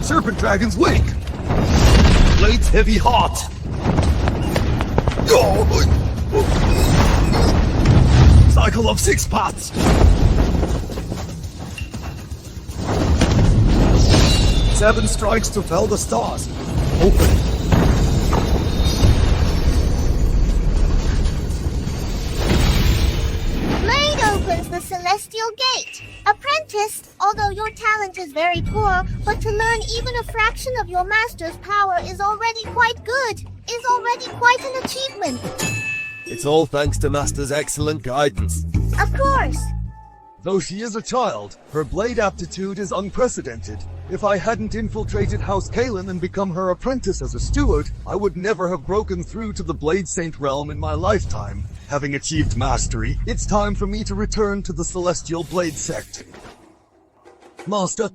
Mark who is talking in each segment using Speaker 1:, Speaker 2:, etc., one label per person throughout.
Speaker 1: Serpent Dragon's wing! Blade's heavy heart! Cycle of 6 paths! 7 strikes to fell the stars. Open.
Speaker 2: Blade opens the celestial gate. Apprentice, although your talent is very poor, but to learn even a fraction of your master's power is already quite good. Is already quite an achievement.
Speaker 1: It's all thanks to Master's excellent guidance.
Speaker 2: Of course.
Speaker 1: Though she is a child, her blade aptitude is unprecedented. If I hadn't infiltrated House Kalin and become her apprentice as a steward, I would never have broken through to the Blade Saint realm in my lifetime. Having achieved mastery, it's time for me to return to the Celestial Blade Sect. Master,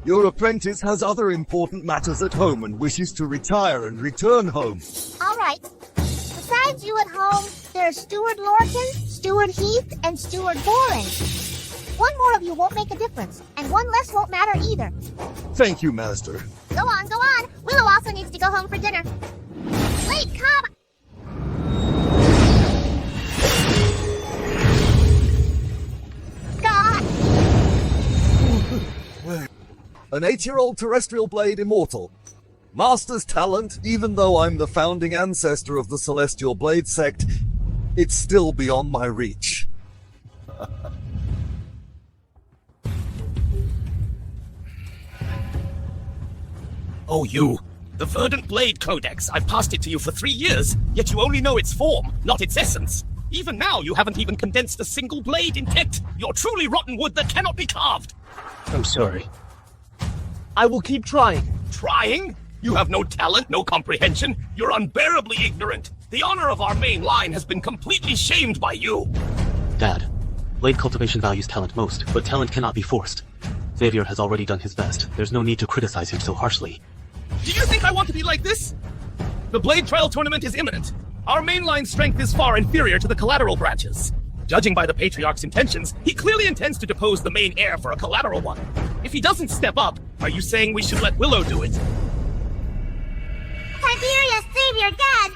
Speaker 1: your apprentice has other important matters at home and wishes to retire and return home.
Speaker 2: All right. Besides you at home, there's Steward Lorcan, Steward Heath, and Steward Boring. One more of you won't make a difference, and one less won't matter either.
Speaker 1: Thank you, Master.
Speaker 2: Go on, go on. Willow also needs to go home for dinner. Wait, come! God!
Speaker 1: An 8-year-old terrestrial blade immortal. Master's talent, even though I'm the founding ancestor of the Celestial Blade Sect, it's still beyond my reach.
Speaker 3: Oh, you. The Verdant Blade Codex. I've passed it to you for 3 years, yet you only know its form, not its essence. Even now, you haven't even condensed a single blade intent. You're truly rotten wood that cannot be carved.
Speaker 4: I'm sorry. I will keep trying.
Speaker 3: Trying? You have no talent, no comprehension. You're unbearably ignorant. The honor of our main line has been completely shamed by you.
Speaker 4: Dad, blade cultivation values talent most, but talent cannot be forced. Xavier has already done his best. There's no need to criticize him so harshly.
Speaker 3: Do you think I want to be like this? The Blade Trial Tournament is imminent. Our mainline strength is far inferior to the collateral branches. Judging by the Patriarch's intentions, he clearly intends to depose the main heir for a collateral one. If he doesn't step up, are you saying we should let Willow do it?
Speaker 2: Tiberius, Xavier, Dad!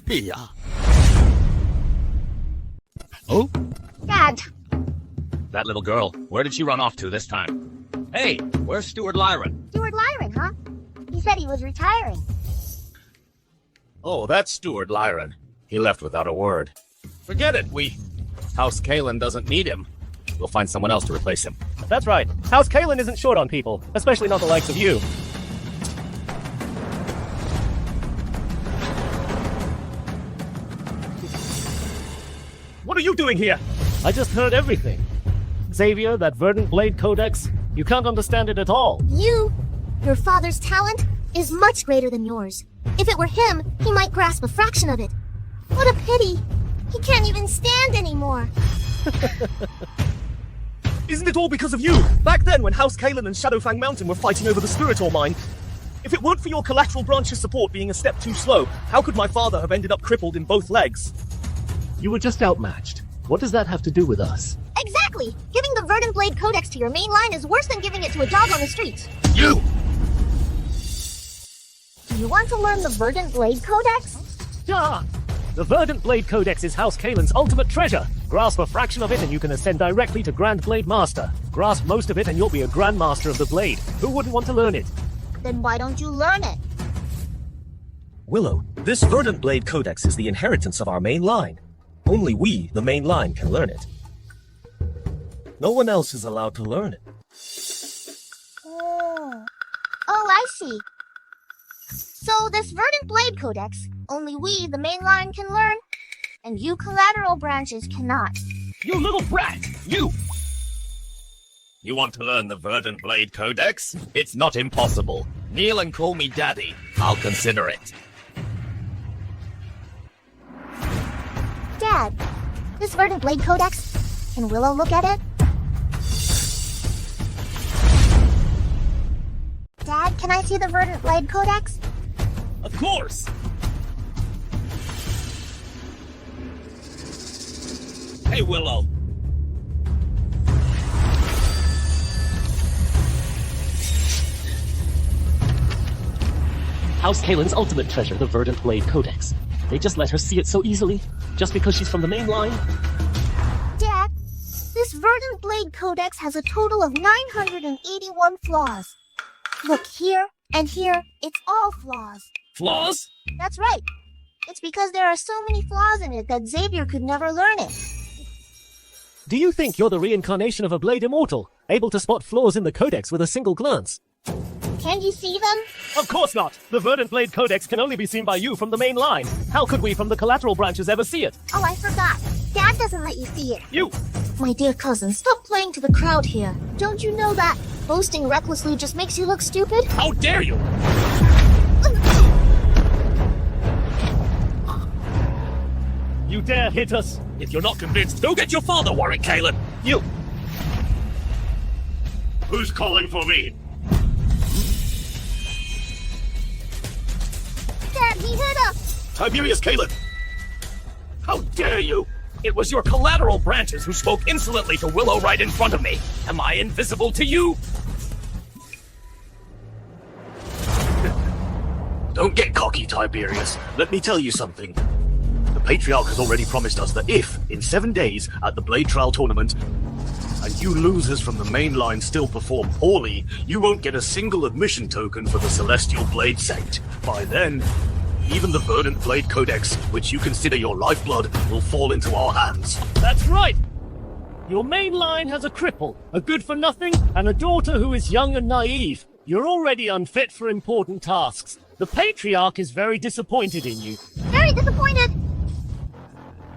Speaker 3: Yeah. Oh?
Speaker 2: Dad.
Speaker 5: That little girl, where did she run off to this time? Hey, where's Steward Lyron?
Speaker 2: Steward Lyron, huh? He said he was retiring.
Speaker 3: Oh, that's Steward Lyron. He left without a word. Forget it, House Kalin doesn't need him. We'll find someone else to replace him.
Speaker 6: That's right. House Kalin isn't short on people, especially not the likes of you.
Speaker 3: What are you doing here?
Speaker 6: I just heard everything. Xavier, that Verdant Blade Codex, you can't understand it at all.
Speaker 2: Your father's talent is much greater than yours. If it were him, he might grasp a fraction of it. What a pity. He can't even stand anymore.
Speaker 6: Isn't it all because of you? Back then, when House Kalin and Shadowfang Mountain were fighting over the Spiritor Mine, if it weren't for your collateral branch's support being a step too slow, how could my father have ended up crippled in both legs?
Speaker 4: You were just outmatched. What does that have to do with us?
Speaker 2: Exactly! Giving the Verdant Blade Codex to your main line is worse than giving it to a dog on the streets.
Speaker 3: You!
Speaker 2: Do you want to learn the Verdant Blade Codex?
Speaker 6: Ah! The Verdant Blade Codex is House Kalin's ultimate treasure. Grasp a fraction of it and you can ascend directly to Grand Blade Master. Grasp most of it and you'll be a Grand Master of the Blade. Who wouldn't want to learn it?
Speaker 2: Then why don't you learn it?
Speaker 7: Willow, this Verdant Blade Codex is the inheritance of our main line. Only we, the main line, can learn it. No one else is allowed to learn it.
Speaker 2: Oh, I see. So this Verdant Blade Codex, only we, the main line, can learn, and you collateral branches cannot.
Speaker 3: You little brat! You! You want to learn the Verdant Blade Codex? It's not impossible. Kneel and call me Daddy. I'll consider it.
Speaker 2: Dad, this Verdant Blade Codex, can Willow look at it? Dad, can I see the Verdant Blade Codex?
Speaker 3: Of course! Hey, Willow.
Speaker 6: House Kalin's ultimate treasure, the Verdant Blade Codex. They just let her see it so easily, just because she's from the main line.
Speaker 2: Dad, this Verdant Blade Codex has a total of 981 flaws. Look, here and here, it's all flaws.
Speaker 3: Flaws?
Speaker 2: That's right. It's because there are so many flaws in it that Xavier could never learn it.
Speaker 6: Do you think you're the reincarnation of a Blade Immortal, able to spot flaws in the Codex with a single glance?
Speaker 2: Can you see them?
Speaker 6: Of course not! The Verdant Blade Codex can only be seen by you from the main line. How could we from the collateral branches ever see it?
Speaker 2: Oh, I forgot. Dad doesn't let you see it.
Speaker 6: You!
Speaker 2: My dear cousin, stop playing to the crowd here. Don't you know that boasting recklessly just makes you look stupid?
Speaker 3: How dare you?
Speaker 6: You dare hit us?
Speaker 3: If you're not convinced, go get your father, Warwick Kalin.
Speaker 6: You!
Speaker 3: Who's calling for me?
Speaker 2: Dad, he hit us!
Speaker 3: Tiberius Kalin! How dare you! It was your collateral branches who spoke insolently to Willow right in front of me. Am I invisible to you?
Speaker 8: Don't get cocky, Tiberius. Let me tell you something. The Patriarch has already promised us that if, in 7 days, at the Blade Trial Tournament, and you losers from the main line still perform poorly, you won't get a single admission token for the Celestial Blade Sect. By then, even the Verdant Blade Codex, which you consider your lifeblood, will fall into our hands.
Speaker 6: That's right! Your main line has a cripple, a good-for-nothing, and a daughter who is young and naive. You're already unfit for important tasks. The Patriarch is very disappointed in you.
Speaker 2: Very disappointed!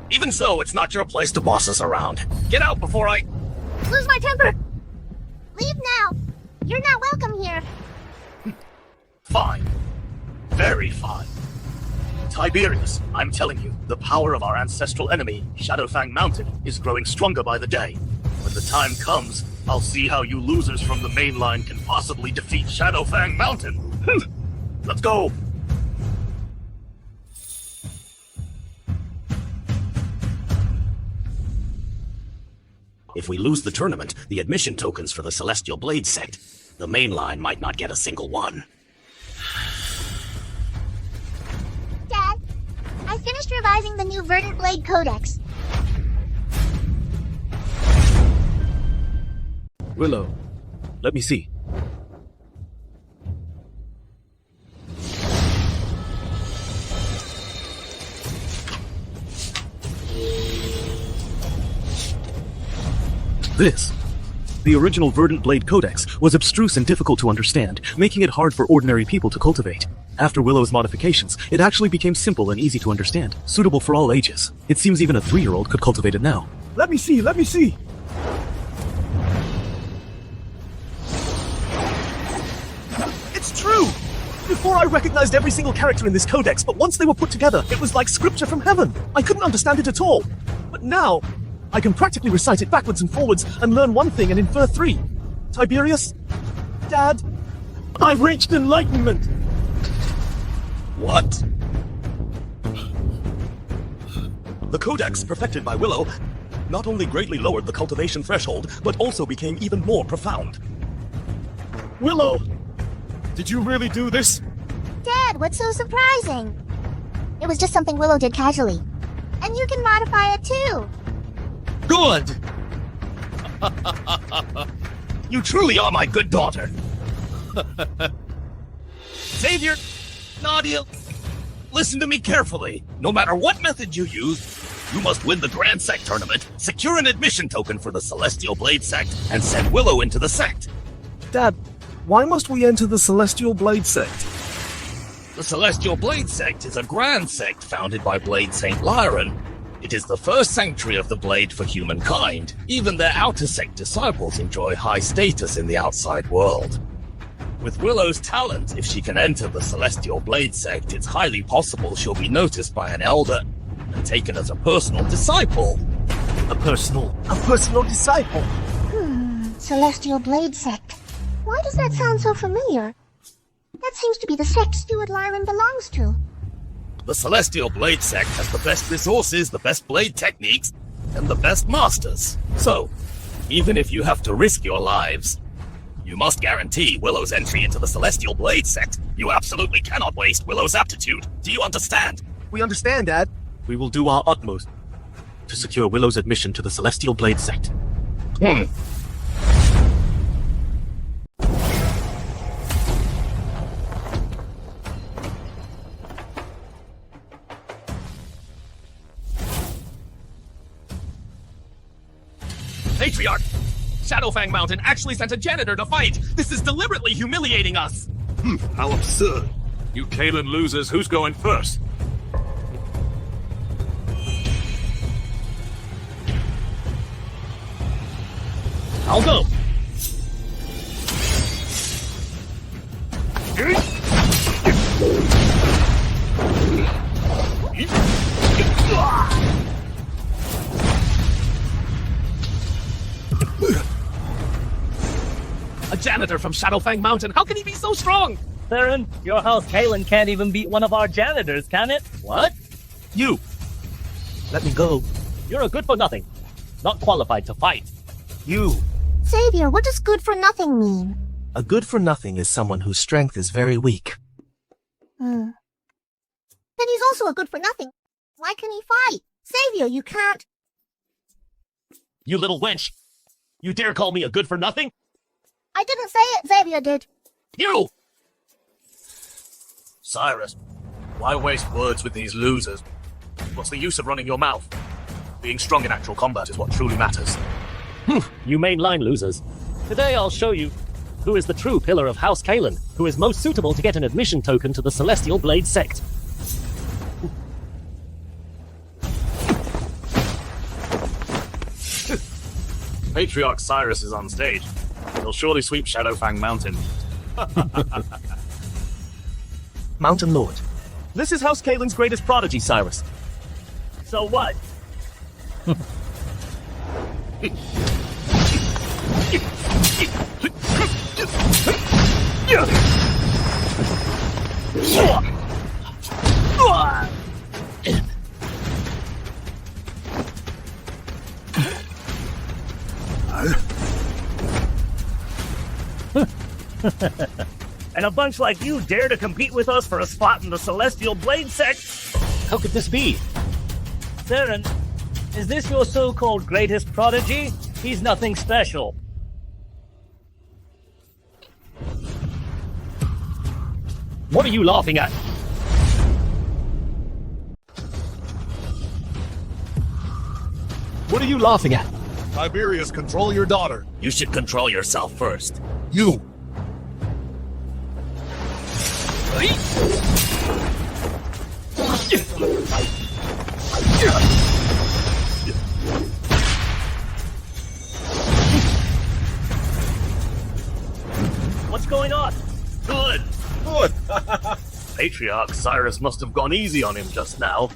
Speaker 3: Even so, it's not your place to boss us around. Get out before I...
Speaker 2: Lose my temper! Leave now! You're not welcome here!
Speaker 8: Fine. Very fine. Tiberius, I'm telling you, the power of our ancestral enemy, Shadowfang Mountain, is growing stronger by the day. When the time comes, I'll see how you losers from the main line can possibly defeat Shadowfang Mountain. Let's go! If we lose the tournament, the admission tokens for the Celestial Blade Sect, the main line might not get a single one.
Speaker 2: Dad, I finished revising the new Verdant Blade Codex.
Speaker 8: Willow, let me see. This, the original Verdant Blade Codex, was abstruse and difficult to understand, making it hard for ordinary people to cultivate. After Willow's modifications, it actually became simple and easy to understand, suitable for all ages. It seems even a 3-year-old could cultivate it now.
Speaker 7: Let me see, let me see. It's true! Before I recognized every single character in this codex, but once they were put together, it was like scripture from heaven. I couldn't understand it at all. But now, I can practically recite it backwards and forwards and learn one thing and infer 3. Tiberius? Dad? I've reached enlightenment!
Speaker 8: What? The Codex, perfected by Willow, not only greatly lowered the cultivation threshold, but also became even more profound.
Speaker 3: Willow! Did you really do this?
Speaker 2: Dad, what's so surprising? It was just something Willow did casually. And you can modify it too.
Speaker 3: Good! You truly are my good daughter. Xavier, Nadia, listen to me carefully. No matter what method you use, you must win the Grand Sect tournament, secure an admission token for the Celestial Blade Sect, and send Willow into the sect.
Speaker 7: Dad, why must we enter the Celestial Blade Sect?
Speaker 3: The Celestial Blade Sect is a grand sect founded by Blade Saint Lyran. It is the first sanctuary of the blade for humankind. Even their outer sect disciples enjoy high status in the outside world. With Willow's talent, if she can enter the Celestial Blade Sect, it's highly possible she'll be noticed by an elder and taken as a personal disciple.
Speaker 7: A personal disciple.
Speaker 2: Celestial Blade Sect. Why does that sound so familiar? That seems to be the sect Stuart Lyran belongs to.
Speaker 3: The Celestial Blade Sect has the best resources, the best blade techniques, and the best masters. So, even if you have to risk your lives, You must guarantee Willow's entry into the Celestial Blade sect. You absolutely cannot waste Willow's aptitude. Do you understand?
Speaker 7: We understand, Dad.
Speaker 8: We will do our utmost to secure Willow's admission to the Celestial Blade sect.
Speaker 3: Patriarch! Shadowfang Mountain actually sent a janitor to fight! This is deliberately humiliating us!
Speaker 8: How absurd. You Kalin losers, who's going first?
Speaker 3: I'll go! A janitor from Shadowfang Mountain, how can he be so strong?
Speaker 6: Theron, your House Kalin can't even beat one of our janitors, can it? What?
Speaker 7: You! Let me go.
Speaker 6: You're a good for nothing. Not qualified to fight.
Speaker 7: You!
Speaker 2: Xavier, what does good for nothing mean?
Speaker 7: A good for nothing is someone whose strength is very weak.
Speaker 2: Then he's also a good for nothing. Why can he fight? Xavier, you can't.
Speaker 6: You little wench! You dare call me a good for nothing?
Speaker 2: I didn't say it, Xavier did.
Speaker 3: You!
Speaker 8: Cyrus, why waste words with these losers? What's the use of running your mouth? Being strong in actual combat is what truly matters.
Speaker 6: You mainline losers. Today I'll show you who is the true pillar of House Kalin, who is most suitable to get an admission token to the Celestial Blade sect.
Speaker 8: Patriarch Cyrus is on stage. He'll surely sweep Shadowfang Mountain.
Speaker 7: Mountain Lord. This is House Kalin's greatest prodigy, Cyrus.
Speaker 6: So what? And a bunch like you dare to compete with us for a spot in the Celestial Blade sect? How could this be? Theron, is this your so-called greatest prodigy? He's nothing special. What are you laughing at?
Speaker 7: What are you laughing at?
Speaker 1: Tiberius, control your daughter.
Speaker 3: You should control yourself first.
Speaker 1: You!
Speaker 6: What's going on?
Speaker 8: Good!
Speaker 1: Good!
Speaker 8: Patriarch Cyrus must have gone easy on him just now.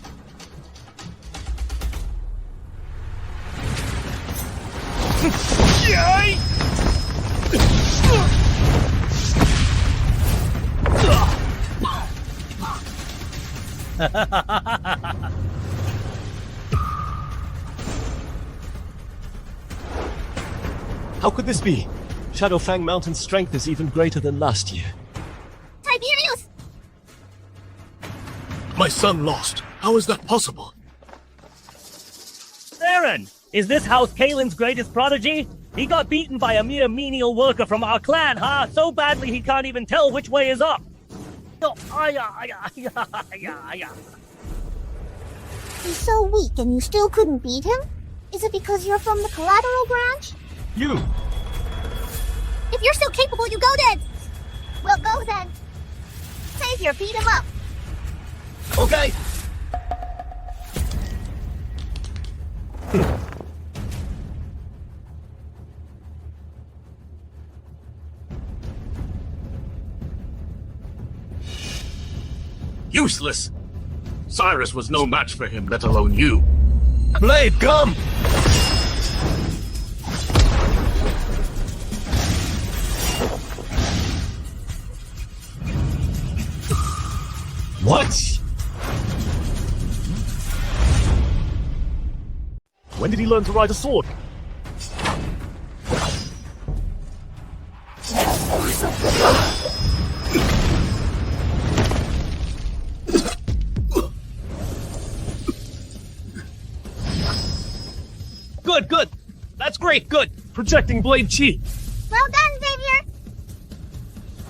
Speaker 7: How could this be? Shadowfang Mountain's strength is even greater than last year.
Speaker 2: Tiberius!
Speaker 8: My son lost. How is that possible?
Speaker 6: Theron, is this House Kalin's greatest prodigy? He got beaten by a mere menial worker from our clan, huh? So badly he can't even tell which way is up.
Speaker 2: He's so weak and you still couldn't beat him? Is it because you're from the collateral branch?
Speaker 7: You!
Speaker 2: If you're so capable, you go then! Well, go then. Xavier, beat him up.
Speaker 3: Okay!
Speaker 8: Useless! Cyrus was no match for him, let alone you.
Speaker 3: Blade, come!
Speaker 7: What? When did he learn to ride a sword?
Speaker 3: Good, good. That's great, good. Projecting blade chi.
Speaker 2: Well done, Xavier.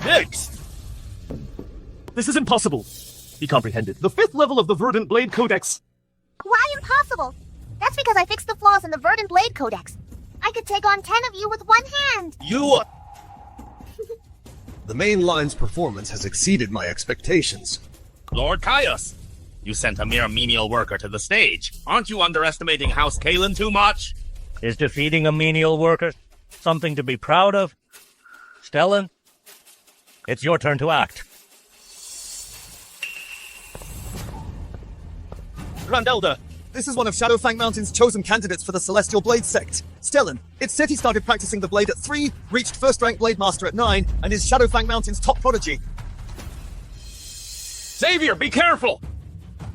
Speaker 3: Next.
Speaker 7: This is impossible. He comprehended. The 5th level of the Verdant Blade Codex.
Speaker 2: Why impossible? That's because I fixed the flaws in the Verdant Blade Codex. I could take on 10 of you with one hand.
Speaker 3: You...
Speaker 1: The main line's performance has exceeded my expectations.
Speaker 5: Lord Caius, you sent a mere menial worker to the stage. Aren't you underestimating House Kalin too much?
Speaker 9: Is defeating a menial worker something to be proud of? Stellan, it's your turn to act.
Speaker 7: Grand Elder, this is one of Shadowfang Mountain's chosen candidates for the Celestial Blade Sect. Stellan, it's said he started practicing the blade at 3, reached first rank Blade Master at 9, and is Shadowfang Mountain's top prodigy.
Speaker 3: Xavier, be careful!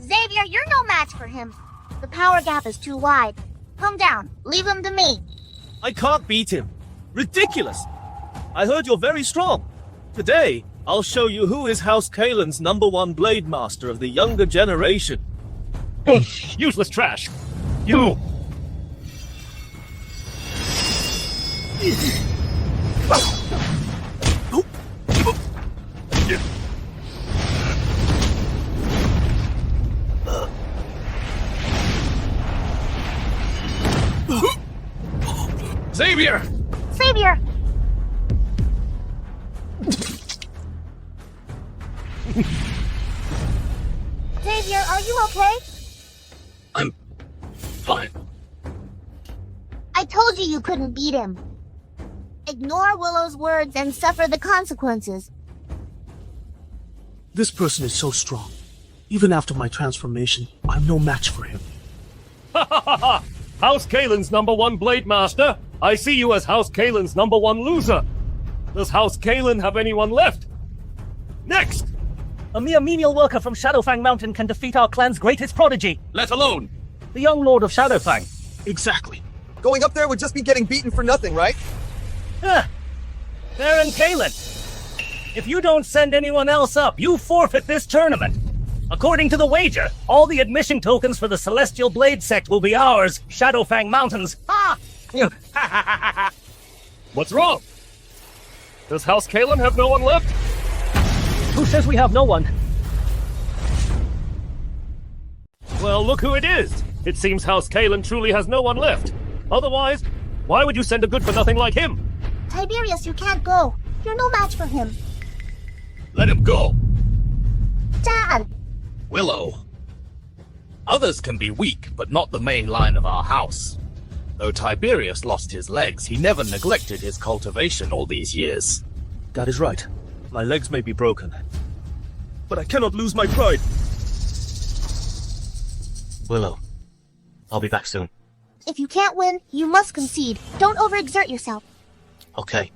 Speaker 2: Xavier, you're no match for him. The power gap is too wide. Calm down. Leave him to me.
Speaker 7: I can't beat him. Ridiculous. I heard you're very strong. Today, I'll show you who is House Kalin's #1 Blade Master of the younger generation.
Speaker 6: Useless trash. You.
Speaker 3: Xavier!
Speaker 2: Xavier! Xavier, are you okay?
Speaker 5: I'm fine.
Speaker 2: I told you you couldn't beat him. Ignore Willow's words and suffer the consequences.
Speaker 7: This person is so strong. Even after my transformation, I'm no match for him.
Speaker 6: Ha ha ha ha! House Kalin's #1 Blade Master. I see you as House Kalin's #1 loser. Does House Kalin have anyone left? Next!
Speaker 9: A mere menial worker from Shadowfang Mountain can defeat our clan's greatest prodigy,
Speaker 3: Let alone.
Speaker 9: the young lord of Shadowfang.
Speaker 7: Exactly. Going up there would just be getting beaten for nothing, right?
Speaker 9: Huh. Baron Kalin, if you don't send anyone else up, you forfeit this tournament. According to the wager, all the admission tokens for the Celestial Blade Sect will be ours, Shadowfang Mountains. Ha!
Speaker 6: What's wrong? Does House Kalin have no one left?
Speaker 9: Who says we have no one?
Speaker 6: Well, look who it is. It seems House Kalin truly has no one left. Otherwise, why would you send a good-for-nothing like him?
Speaker 2: Tiberius, you can't go. You're no match for him.
Speaker 3: Let him go.
Speaker 2: Dad!
Speaker 5: Willow. Others can be weak, but not the main line of our house. Though Tiberius lost his legs, he never neglected his cultivation all these years.
Speaker 7: That is right. My legs may be broken, but I cannot lose my pride.
Speaker 4: Willow, I'll be back soon.
Speaker 2: If you can't win, you must concede. Don't overexert yourself.
Speaker 4: Okay.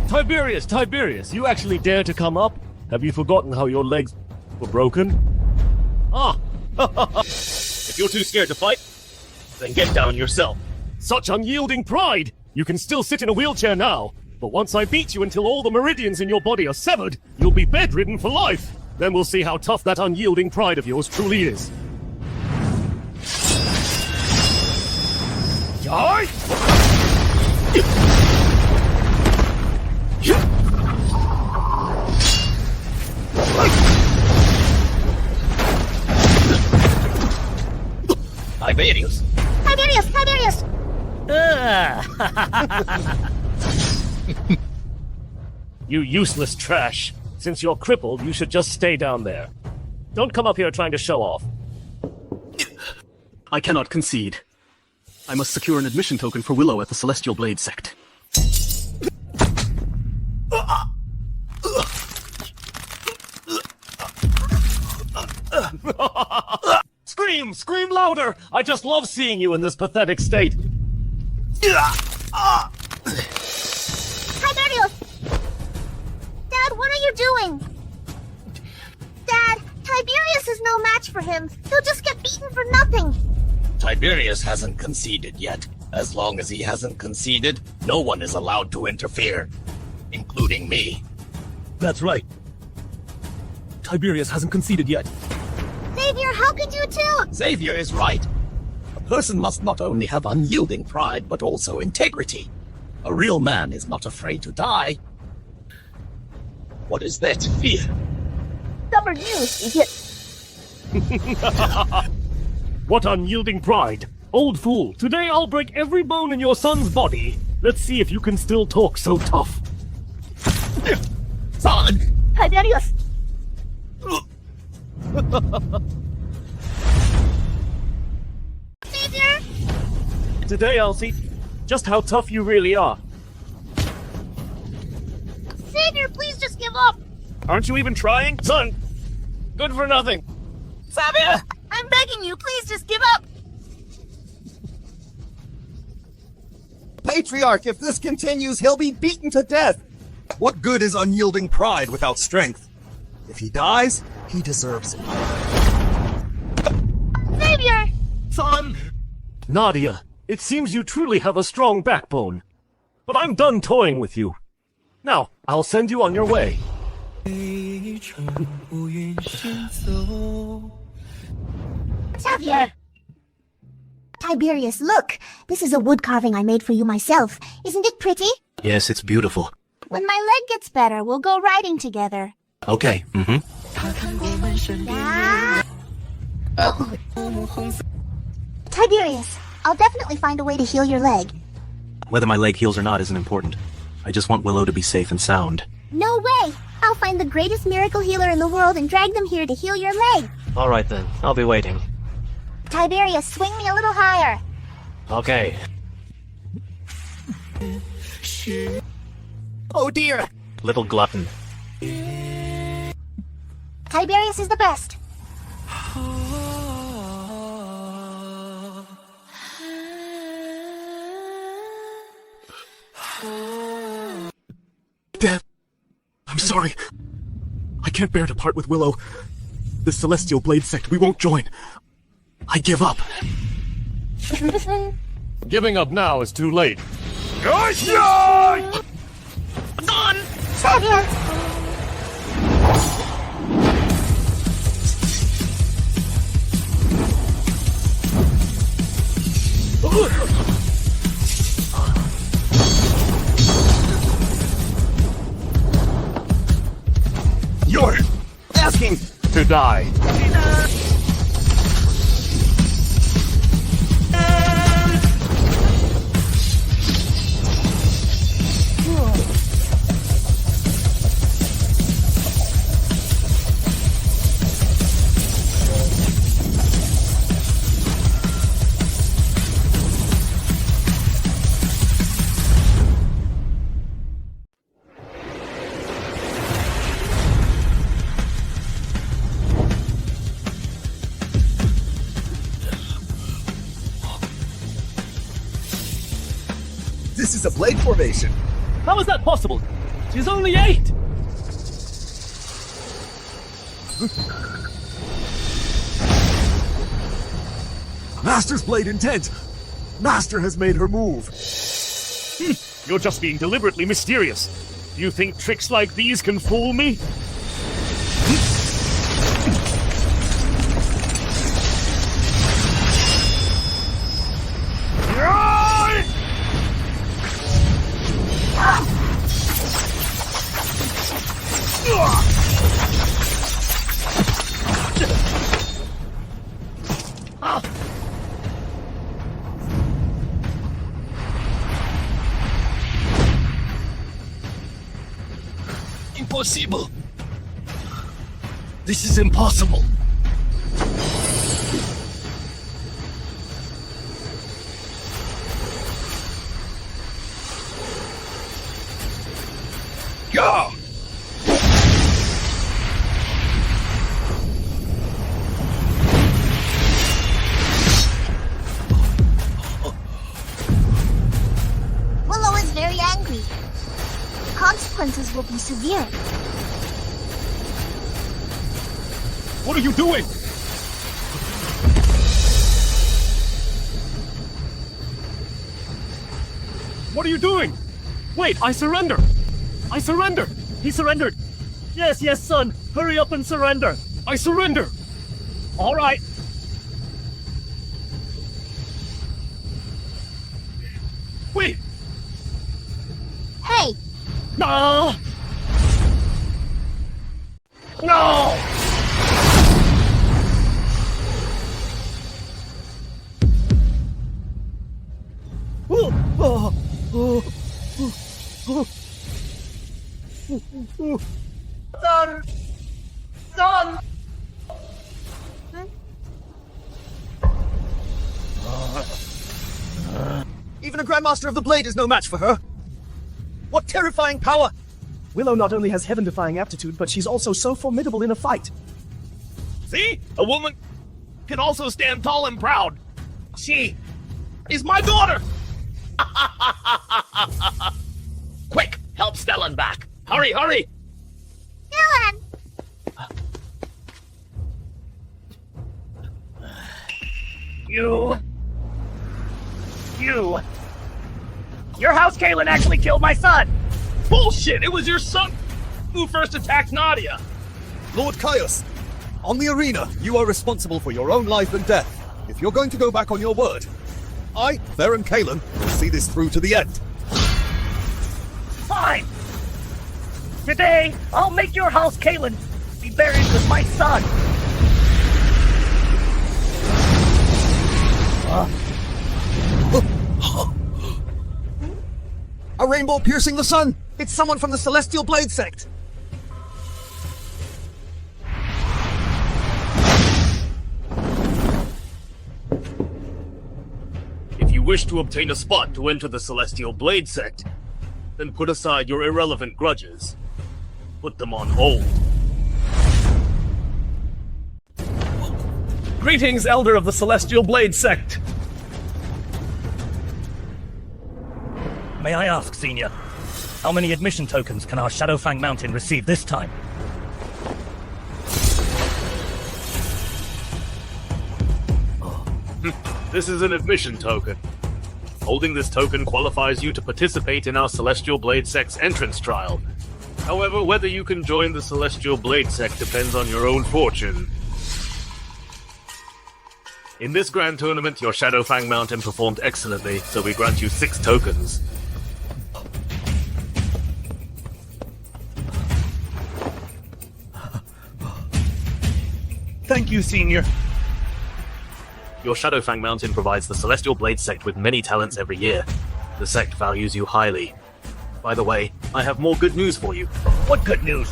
Speaker 6: Tiberius, you actually dare to come up? Have you forgotten how your legs were broken? Ah!
Speaker 3: If you're too scared to fight, then get down yourself.
Speaker 6: Such unyielding pride! You can still sit in a wheelchair now, but once I beat you until all the meridians in your body are severed, you'll be bedridden for life. Then we'll see how tough that unyielding pride of yours truly is. Die!
Speaker 5: Tiberius.
Speaker 2: Tiberius! Tiberius!
Speaker 6: You useless trash. Since you're crippled, you should just stay down there. Don't come up here trying to show off.
Speaker 7: I cannot concede. I must secure an admission token for Willow at the Celestial Blade Sect.
Speaker 6: Scream! Scream louder! I just love seeing you in this pathetic state.
Speaker 2: Tiberius! Dad, what are you doing? Dad, Tiberius is no match for him. He'll just get beaten for nothing.
Speaker 5: Tiberius hasn't conceded yet. As long as he hasn't conceded, no one is allowed to interfere, including me.
Speaker 7: That's right. Tiberius hasn't conceded yet.
Speaker 2: Xavier, how could you too?
Speaker 5: Xavier is right. A person must not only have unyielding pride, but also integrity. A real man is not afraid to die. What is there to fear?
Speaker 2: Stubborn you, idiot.
Speaker 6: What unyielding pride! Old fool, today I'll break every bone in your son's body. Let's see if you can still talk so tough.
Speaker 5: Son!
Speaker 2: Tiberius! Xavier!
Speaker 6: Today I'll see just how tough you really are.
Speaker 2: Xavier, please just give up!
Speaker 6: Aren't you even trying? Son! Good for nothing.
Speaker 5: Xavier!
Speaker 2: I'm begging you, please just give up!
Speaker 3: Patriarch, if this continues, he'll be beaten to death. What good is unyielding pride without strength? If he dies, he deserves it.
Speaker 2: Xavier!
Speaker 3: Son!
Speaker 6: Nadia, it seems you truly have a strong backbone. But I'm done toying with you. Now, I'll send you on your way.
Speaker 2: Xavier! Tiberius, look! This is a wood carving I made for you myself. Isn't it pretty?
Speaker 4: Yes, it's beautiful.
Speaker 2: When my leg gets better, we'll go riding together.
Speaker 4: Okay,
Speaker 2: Tiberius, I'll definitely find a way to heal your leg.
Speaker 4: Whether my leg heals or not isn't important. I just want Willow to be safe and sound.
Speaker 2: No way! I'll find the greatest miracle healer in the world and drag them here to heal your leg.
Speaker 10: Alright then, I'll be waiting.
Speaker 2: Tiberius, swing me a little higher.
Speaker 10: Okay.
Speaker 3: Oh dear!
Speaker 4: Little glutton.
Speaker 2: Tiberius is the best.
Speaker 7: Dad, I'm sorry. I can't bear to part with Willow. The Celestial Blade sect, we won't join. I give up.
Speaker 6: Giving up now is too late.
Speaker 2: Xavier!
Speaker 3: You're asking
Speaker 6: To die.
Speaker 3: this is a blade formation.
Speaker 6: How is that possible? She's only 8!
Speaker 3: Master's blade intent. Master has made her move.
Speaker 6: You're just being deliberately mysterious. Do you think tricks like these can fool me?
Speaker 5: Impossible. This is impossible.
Speaker 3: Go!
Speaker 2: Willow is very angry. The consequences will be severe.
Speaker 6: What are you doing? What are you doing? Wait, I surrender! I surrender! He surrendered! Yes, yes, son! Hurry up and surrender! I surrender! Alright! Wait!
Speaker 2: Hey,
Speaker 6: No! No!
Speaker 9: Son! Son!
Speaker 7: Even a Grandmaster of the Blade is no match for her. What terrifying power! Willow not only has heaven-defying aptitude, but she's also so formidable in a fight.
Speaker 3: See? A woman can also stand tall and proud. She is my daughter! Quick, help Stellan back. Hurry, hurry!
Speaker 2: Dylan!
Speaker 9: Your House Kalin actually killed my son!
Speaker 3: Bullshit! It was your son who first attacked Nadia.
Speaker 1: Lord Caius, on the arena, you are responsible for your own life and death. If you're going to go back on your word, I, Theron Kalin, will see this through to the end.
Speaker 9: Fine! Today, I'll make your House Kalin be buried with my son!
Speaker 1: A rainbow piercing the sun!
Speaker 7: It's someone from the Celestial Blade sect!
Speaker 8: If you wish to obtain a spot to enter the Celestial Blade sect, then put aside your irrelevant grudges. Put them on hold.
Speaker 3: Greetings, Elder of the Celestial Blade sect.
Speaker 9: May I ask, Senior, how many admission tokens can our Shadowfang Mountain receive this time?
Speaker 8: This is an admission token. Holding this token qualifies you to participate in our Celestial Blade sect's entrance trial. However, whether you can join the Celestial Blade sect depends on your own fortune. In this grand tournament, your Shadowfang Mountain performed excellently, so we grant you 6 tokens.
Speaker 3: Thank you, Senior.
Speaker 8: Your Shadowfang Mountain provides the Celestial Blade sect with many talents every year. The sect values you highly. By the way, I have more good news for you.
Speaker 9: What good news?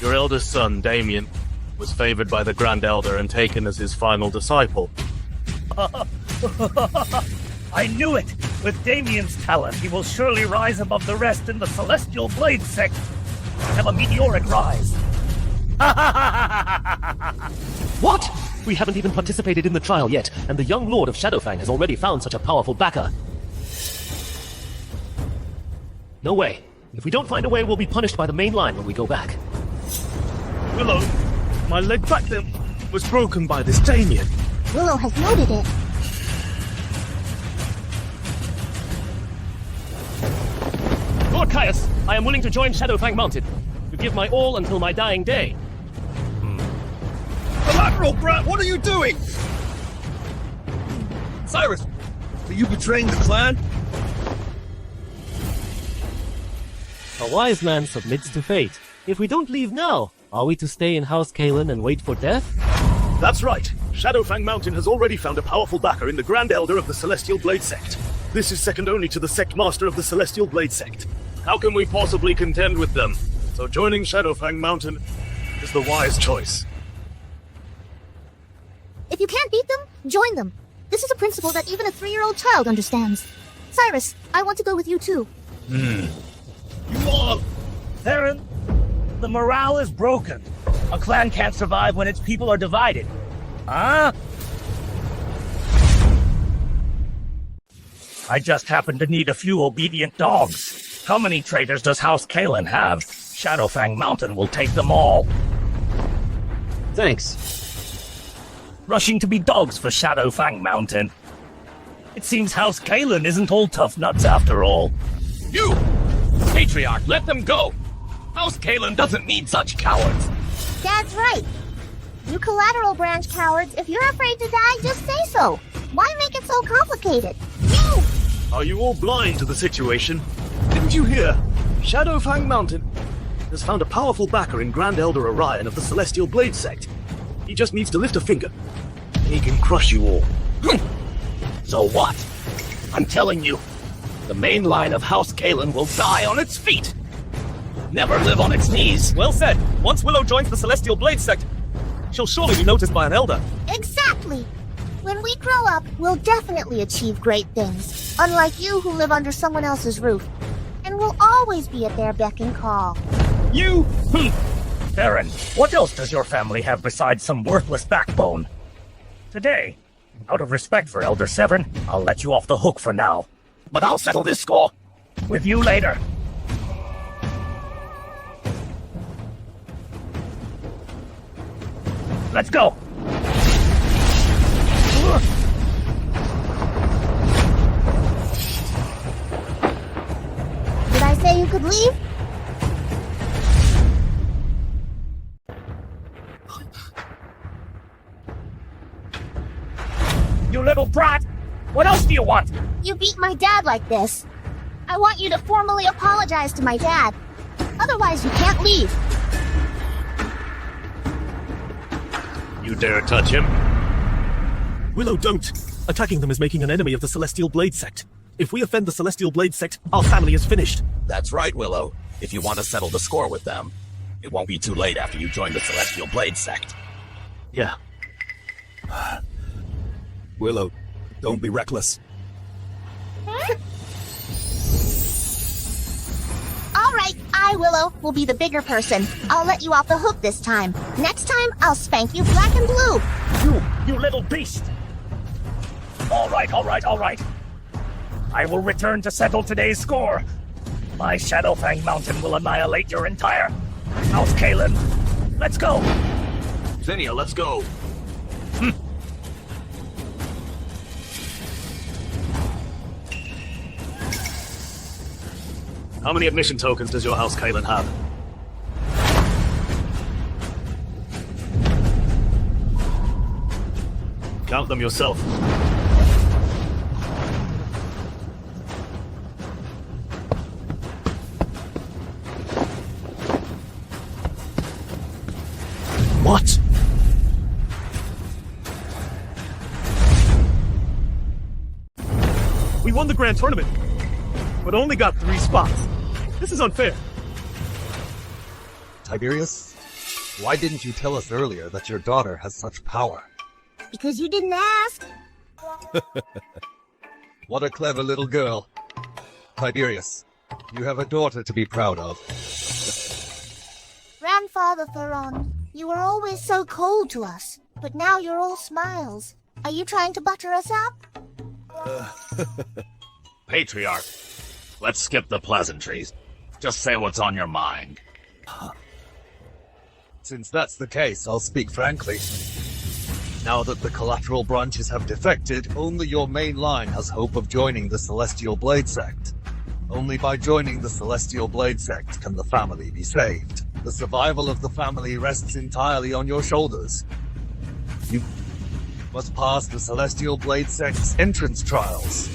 Speaker 8: Your eldest son, Damien, was favored by the Grand Elder and taken as his final disciple.
Speaker 9: I knew it! With Damien's talent, he will surely rise above the rest in the Celestial Blade sect. Have a meteoric rise.
Speaker 6: What? We haven't even participated in the trial yet, and the young Lord of Shadowfang has already found such a powerful backer. No way. If we don't find a way, we'll be punished by the main line when we go back.
Speaker 3: Willow, my leg back there was broken by this Damien.
Speaker 2: Willow has noted it.
Speaker 6: Lord Caius, I am willing to join Shadowfang Mountain. To give my all until my dying day.
Speaker 1: Collateral brat, what are you doing? Cyrus, are you betraying the clan?
Speaker 6: A wise man submits to fate. If we don't leave now, are we to stay in House Kalin and wait for death?
Speaker 3: That's right. Shadowfang Mountain has already found a powerful backer in the Grand Elder of the Celestial Blade sect. This is second only to the sect master of the Celestial Blade sect.
Speaker 8: How can we possibly contend with them? So joining Shadowfang Mountain is the wise choice.
Speaker 2: If you can't beat them, join them. This is a principle that even a 3-year-old child understands. Cyrus, I want to go with you too.
Speaker 3: You all!
Speaker 9: Theron, the morale is broken. A clan can't survive when its people are divided. Huh? I just happen to need a few obedient dogs. How many traitors does House Kalin have? Shadowfang Mountain will take them all.
Speaker 10: Thanks.
Speaker 9: Rushing to be dogs for Shadowfang Mountain. It seems House Kalin isn't all tough nuts after all.
Speaker 3: You! Patriarch, let them go! House Kalin doesn't need such cowards.
Speaker 2: Dad's right. You collateral branch cowards, if you're afraid to die, just say so. Why make it so complicated? You!
Speaker 7: Are you all blind to the situation? Didn't you hear? Shadowfang Mountain has found a powerful backer in Grand Elder Orion of the Celestial Blade Sect. He just needs to lift a finger. He can crush you all.
Speaker 3: So what? I'm telling you, the main line of House Kalin will die on its feet. Never live on its knees.
Speaker 7: Well said. Once Willow joins the Celestial Blade Sect, she'll surely be noticed by an elder.
Speaker 2: Exactly. When we grow up, we'll definitely achieve great things. Unlike you who live under someone else's roof. And we'll always be at their beck and call.
Speaker 9: You? Theron, what else does your family have besides some worthless backbone? Today, out of respect for Elder Severn, I'll let you off the hook for now.
Speaker 3: But I'll settle this score.
Speaker 9: With you later. Let's go!
Speaker 2: Did I say you could leave?
Speaker 9: You little brat! What else do you want?
Speaker 2: You beat my dad like this. I want you to formally apologize to my dad. Otherwise, you can't leave.
Speaker 8: You dare touch him?
Speaker 7: Willow, don't! Attacking them is making an enemy of the Celestial Blade Sect. If we offend the Celestial Blade Sect, our family is finished.
Speaker 3: That's right, Willow. If you want to settle the score with them, it won't be too late after you join the Celestial Blade Sect.
Speaker 4: Yeah.
Speaker 7: Willow, don't be reckless.
Speaker 2: Alright, I, Willow, will be the bigger person. I'll let you off the hook this time. Next time, I'll spank you black and blue.
Speaker 9: You little beast! All right. I will return to settle today's score. My Shadowfang Mountain will annihilate your entire House Kalin. Let's go!
Speaker 8: Zinnia, let's go. How many admission tokens does your House Kalin have? Count them yourself.
Speaker 7: What? We won the grand tournament, but only got 3 spots. This is unfair.
Speaker 1: Tiberius, why didn't you tell us earlier that your daughter has such power?
Speaker 2: Because you didn't ask.
Speaker 1: What a clever little girl. Tiberius, you have a daughter to be proud of.
Speaker 2: Grandfather Theron, you were always so cold to us, but now you're all smiles. Are you trying to butter us up?
Speaker 5: Patriarch, let's skip the pleasantries. Just say what's on your mind.
Speaker 1: Since that's the case, I'll speak frankly. Now that the collateral branches have defected, only your main line has hope of joining the Celestial Blade Sect. Only by joining the Celestial Blade Sect can the family be saved. The survival of the family rests entirely on your shoulders. You must pass the Celestial Blade Sect's entrance trials.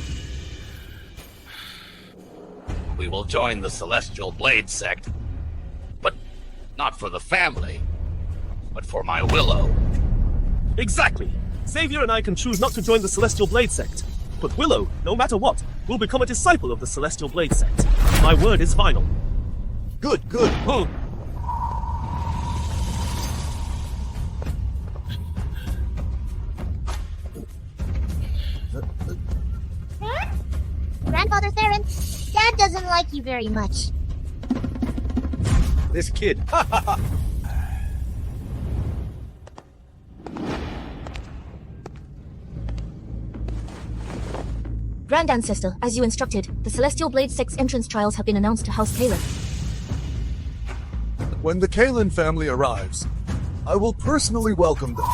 Speaker 5: We will join the Celestial Blade Sect, but not for the family, but for my Willow.
Speaker 7: Exactly. Xavier and I can choose not to join the Celestial Blade Sect. But Willow, no matter what, will become a disciple of the Celestial Blade Sect. My word is final.
Speaker 1: Good.
Speaker 2: Grandfather Theron, Dad doesn't like you very much.
Speaker 7: This kid.
Speaker 11: Grand Ancestor, as you instructed, the Celestial Blade Sect's entrance trials have been announced to House Kalin.
Speaker 1: When the Kalin family arrives, I will personally welcome them.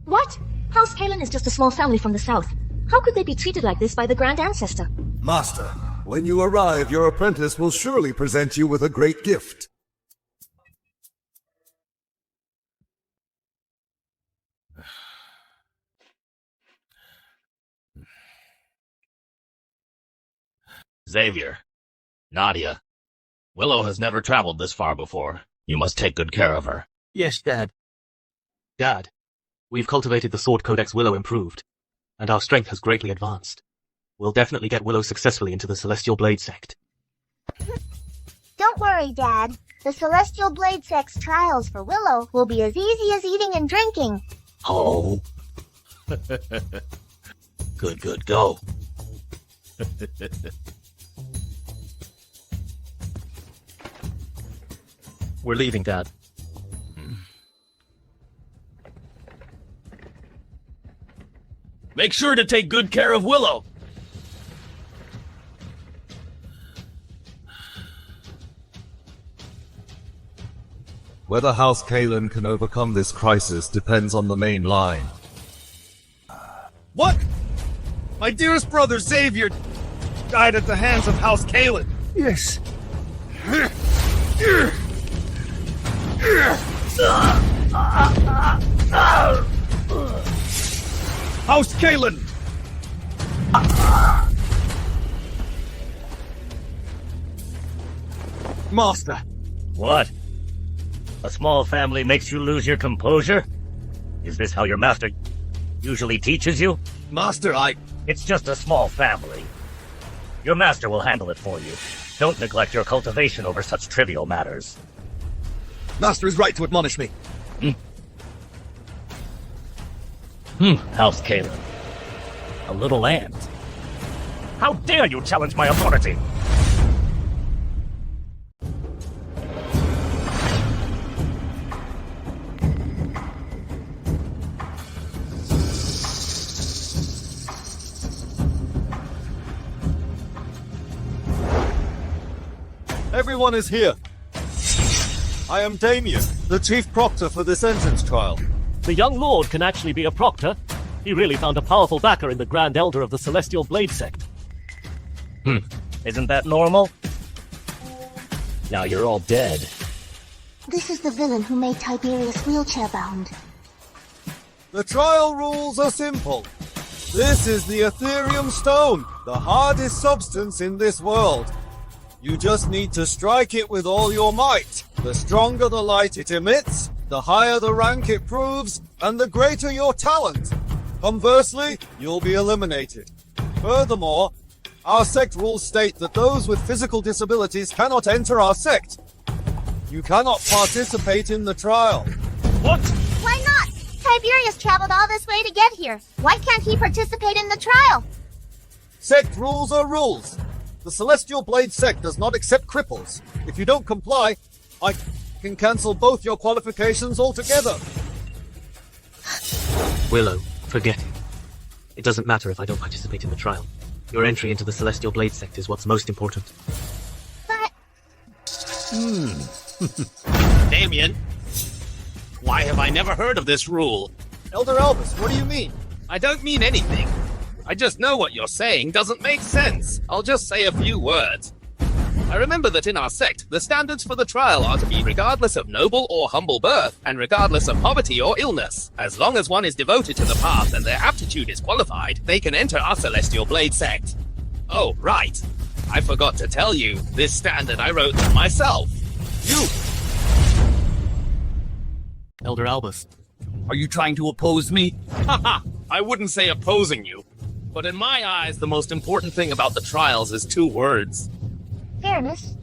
Speaker 11: What? House Kalin is just a small family from the south. How could they be treated like this by the Grand Ancestor?
Speaker 1: Master, when you arrive, your apprentice will surely present you with a great gift.
Speaker 5: Xavier, Nadia, Willow has never traveled this far before. You must take good care of her.
Speaker 4: Yes, Dad. Dad, we've cultivated the Sword Codex Willow improved, and our strength has greatly advanced. We'll definitely get Willow successfully into the Celestial Blade sect.
Speaker 2: Don't worry, Dad. The Celestial Blade Sect's trials for Willow will be as easy as eating and drinking.
Speaker 5: Oh. Good, go.
Speaker 10: We're leaving, Dad.
Speaker 3: Make sure to take good care of Willow.
Speaker 1: Whether House Kalin can overcome this crisis depends on the main line.
Speaker 3: What? My dearest brother Xavier died at the hands of House Kalin.
Speaker 1: Yes.
Speaker 3: House Kalin!
Speaker 1: Master!
Speaker 9: What? A small family makes you lose your composure? Is this how your master usually teaches you?
Speaker 3: Master,
Speaker 9: It's just a small family. Your master will handle it for you. Don't neglect your cultivation over such trivial matters.
Speaker 3: Master is right to admonish me.
Speaker 9: House Kalin. A little ant. How dare you challenge my authority?
Speaker 1: Everyone is here. I am Damien, the chief proctor for this entrance trial.
Speaker 6: The young lord can actually be a proctor. He really found a powerful backer in the Grand Elder of the Celestial Blade sect.
Speaker 9: Isn't that normal? Now you're all dead.
Speaker 2: This is the villain who made Tiberius wheelchair-bound.
Speaker 1: The trial rules are simple. This is the Ethereum Stone, the hardest substance in this world. You just need to strike it with all your might. The stronger the light it emits, the higher the rank it proves, and the greater your talent. Conversely, you'll be eliminated. Furthermore, our sect rules state that those with physical disabilities cannot enter our sect. You cannot participate in the trial.
Speaker 3: What?
Speaker 2: Why not? Tiberius traveled all this way to get here. Why can't he participate in the trial?
Speaker 1: Sect rules are rules. The Celestial Blade sect does not accept cripples. If you don't comply, I can cancel both your qualifications altogether.
Speaker 4: Willow, forget it. It doesn't matter if I don't participate in the trial. Your entry into the Celestial Blade sect is what's most important.
Speaker 2: But...
Speaker 3: Damien, why have I never heard of this rule?
Speaker 1: Elder Albus, what do you mean?
Speaker 3: I don't mean anything. I just know what you're saying doesn't make sense. I'll just say a few words. I remember that in our sect, the standards for the trial are to be regardless of noble or humble birth, and regardless of poverty or illness. As long as one is devoted to the path and their aptitude is qualified, they can enter our Celestial Blade sect. Oh, right. I forgot to tell you, this standard I wrote myself. You!
Speaker 4: Elder Albus.
Speaker 3: Are you trying to oppose me? Haha! I wouldn't say opposing you. But in my eyes, the most important thing about the trials is two words.
Speaker 2: Fairness.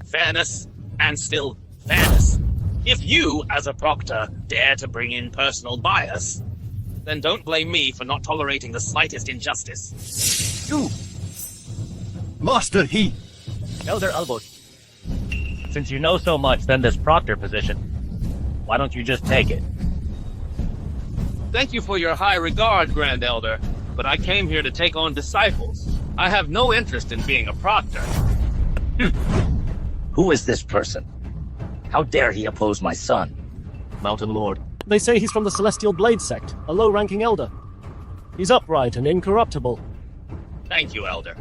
Speaker 5: Fairness, and still fairness. If you, as a proctor, dare to bring in personal bias, then don't blame me for not tolerating the slightest injustice.
Speaker 1: You! Master, he...
Speaker 9: Elder Albus, since you know so much, then this proctor position, why don't you just take it?
Speaker 3: Thank you for your high regard, Grand Elder, but I came here to take on disciples. I have no interest in being a proctor.
Speaker 9: Who is this person? How dare he oppose my son?
Speaker 4: Mountain Lord,
Speaker 6: They say he's from the Celestial Blade sect, a low-ranking elder. He's upright and incorruptible.
Speaker 5: Thank you, Elder.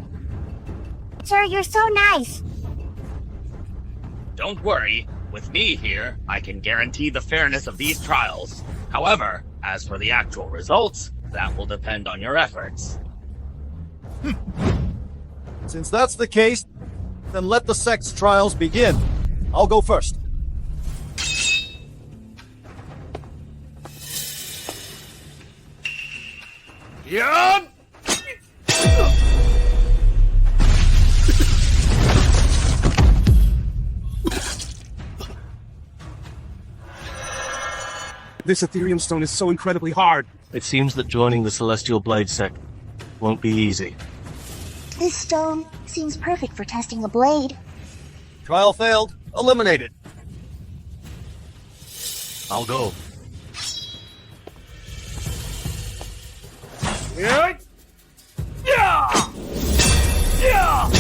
Speaker 2: Sir, you're so nice.
Speaker 5: Don't worry. With me here, I can guarantee the fairness of these trials. However, as for the actual results, that will depend on your efforts.
Speaker 7: Since that's the case, then let the sect's trials begin. I'll go first.
Speaker 3: Yeah!
Speaker 7: This Ethereum stone is so incredibly hard.
Speaker 4: It seems that joining the Celestial Blade sect won't be easy.
Speaker 2: This stone seems perfect for testing the blade.
Speaker 7: Trial failed. Eliminated.
Speaker 8: I'll go.
Speaker 3: Yeah! Yeah! Yeah!